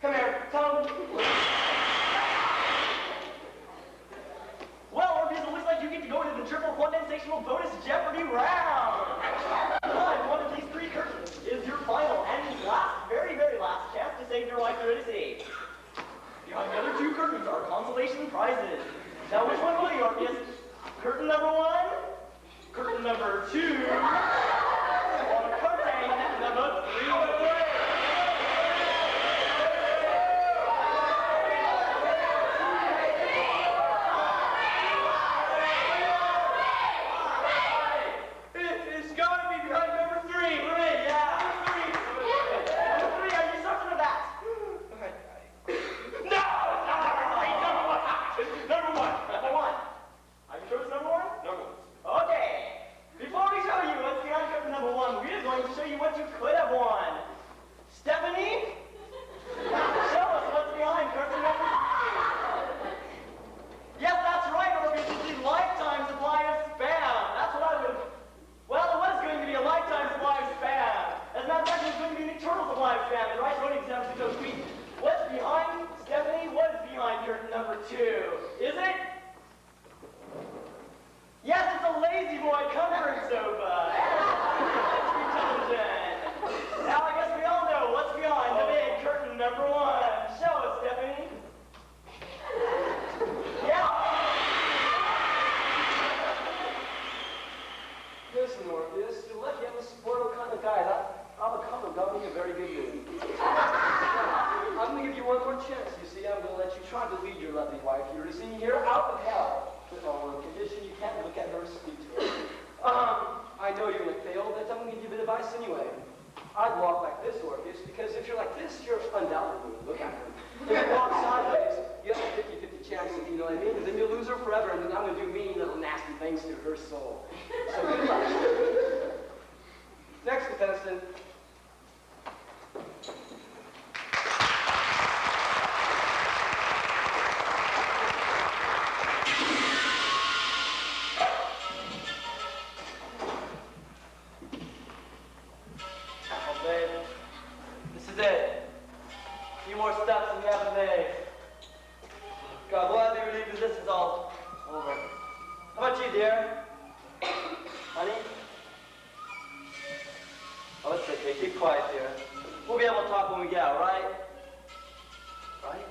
come here. Tell him Eurydice. Behind the other two curtains are consolation prizes. Now which one will you, Orpheus? Curtain number 1? Curtain number 2? Or curtain number 3? It's got to be behind number 3. Hooray, yeah! Number 3, are you certain of that? No! Number 1. Number 1. Are you sure it's number 1? Number 1. Okay. Before we show you what's behind curtain number 1, we're going to show you what you could have won. Stephanie? Show us what's behind curtain number 2. Yes, that's right, Orpheus. It's a lifetime supply of Spam. That's what I would... Well, it was going to be a lifetime supply of Spam. As a matter of fact, it was going to be an eternal supply of Spam. The right voting exams to go sweet. What's behind, Stephanie? What is behind curtain number 2? Is it? Yes, it's a Lazy Boy comfort sofa. Television. Now, I guess we all know what's behind the big curtain number 1. Show us, Stephanie. Yeah. Listen, Orpheus, you're lucky I'm a spoiled kind of guy. I'll become a governor in a very good mood. I'm going to give you one more chance, you see. I'm going to let you try to lead your lovely wife, Eurydice, here out of hell. But on one condition, you can't look at her or speak to her. I know you're going to fail, but I'm going to give you advice anyway. I'd walk like this, Orpheus, because if you're like this, you're undoubtedly look at her. If you walk sideways, you have a 50-50 chance, if you know what I mean, and then you'll lose her forever, and then I'm going to do mean little nasty things to her soul. So good luck. Next contestant. Oh, babe. This is it. A few more steps and we have a babe. God, we'll have you relieved that this is all over. How about you, dear? Honey? Oh, it's okay. Keep quiet, dear. We'll be able to talk when we get out, right? Right?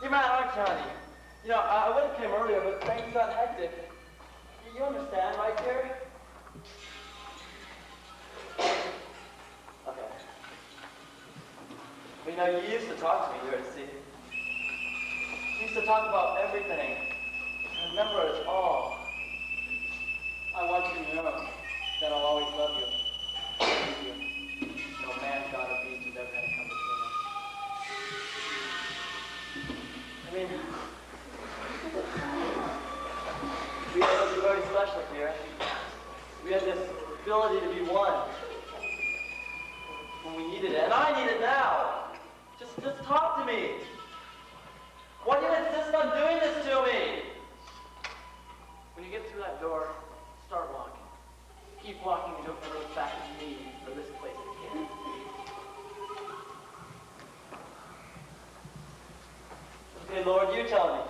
You're mad, aren't you, honey? You know, I would have came earlier, but things got hectic. You understand, right, dear? Okay. You know, you used to talk to me, Eurydice. You used to talk about everything. I remember it all. I want you to know that I'll always love you. No man, God, or beast is ever going to come between us. I mean, we had something very special here. We had this ability to be one when we needed it, and I need it now. Just talk to me. Why do you insist on doing this to me? When you get through that door, start walking. Keep walking and don't ever look back at me or this place again. Okay, Lord, you tell me.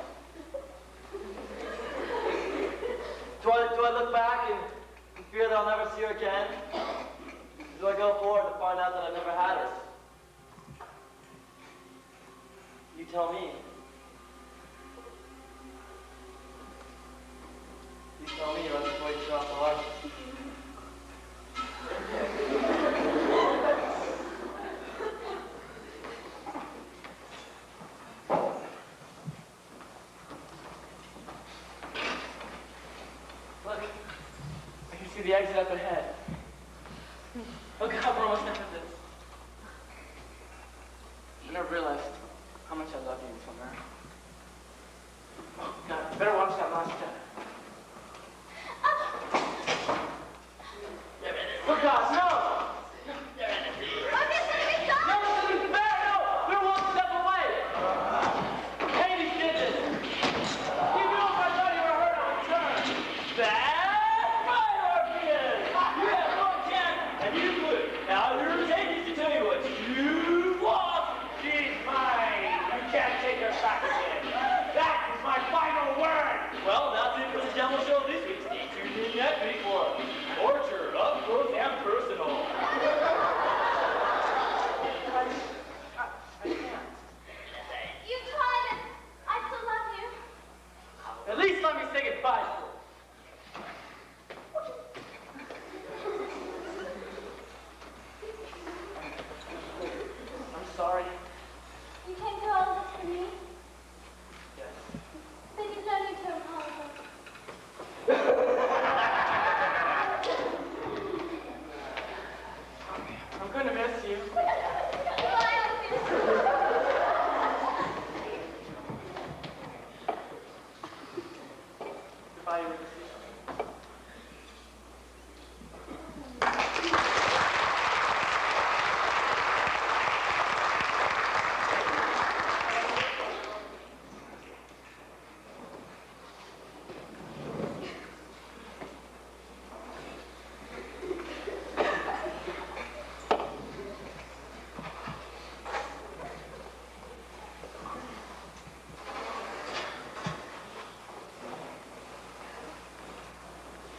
Do I look back and fear that I'll never see her again? Or do I go forward to find out that I've never had her? You tell me. You tell me, or I'll just wait to off the light. Look, I can see the exit up ahead. Oh God, we're almost done with this. I never realized how much I love you until now. Oh God, better watch that last step. Oh God, no! Orpheus, let me stop! No, it's fair, no! We're one step away! Hades did this! He knew if I thought you were hurt, I would turn. That's right, Orpheus! You have one chance, and you blew it. Now here's Hades to tell you what you've lost. She's mine. You can't take her back again. That is my final word. Well, that's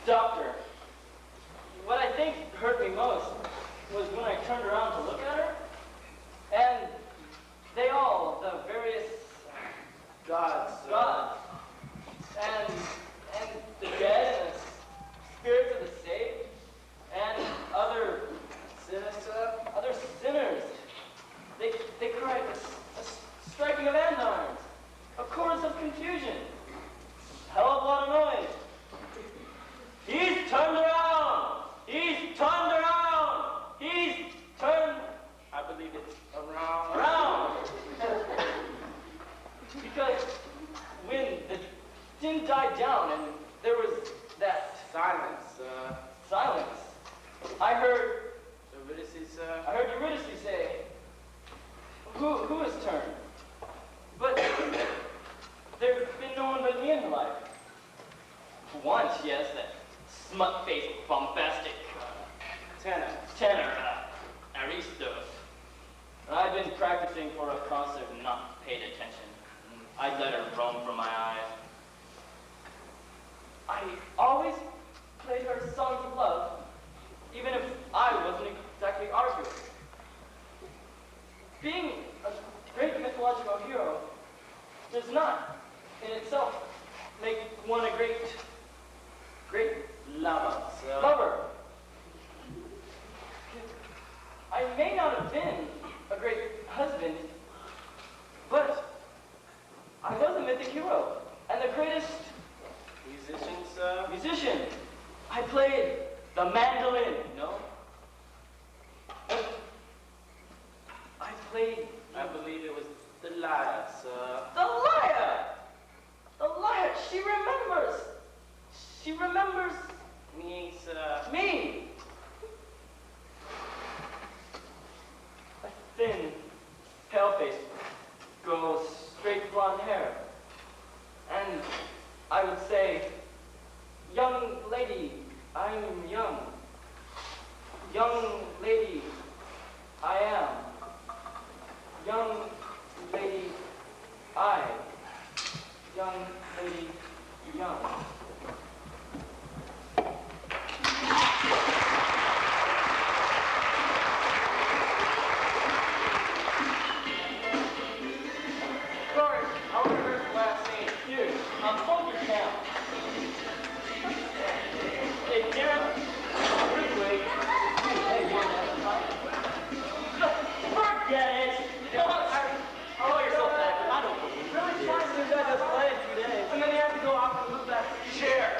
Doctor, what I think hurt me most was when I turned around to look at her, and they all, the various gods, and the dead and the spirits of the saved, and other sinners, they cried a striking of andirons, a chorus of confusion, hell of a lot of noise. He's turned around! He's turned around! He's turned, I believe it's around. around! Because when the din died down and there was that silence, I heard Eurydice say, who has turned? But there's been no one but me in her life. Once, yes, that smut-faced, bombastic tenor, Aristos. I'd been practicing for a concert and not paid attention. I'd let her roam from my eyes. I always played her songs of love, even if I wasn't exactly arguing. Being a great mythological hero does not, in itself, make one a great lover. I may not have been a great husband, but I was a mythic hero, and the greatest musician. I played the mandolin, I believe it was the lyre, sir. The lyre! The lyre! She remembers! She remembers Me, sir. me! A thin, pale-faced girl with straight blonde hair. And I would say, young lady, I'm young. Young lady, I am. Young lady, I. Young lady, young. Sorry, I only heard the last scene. Here, hold your camp. Hey, Karen, quickly. Hey, you want to have a fight? Forget it. Call yourself back. I don't believe it. Really fun you guys have played 2 days. And then you have to go off and move that chair.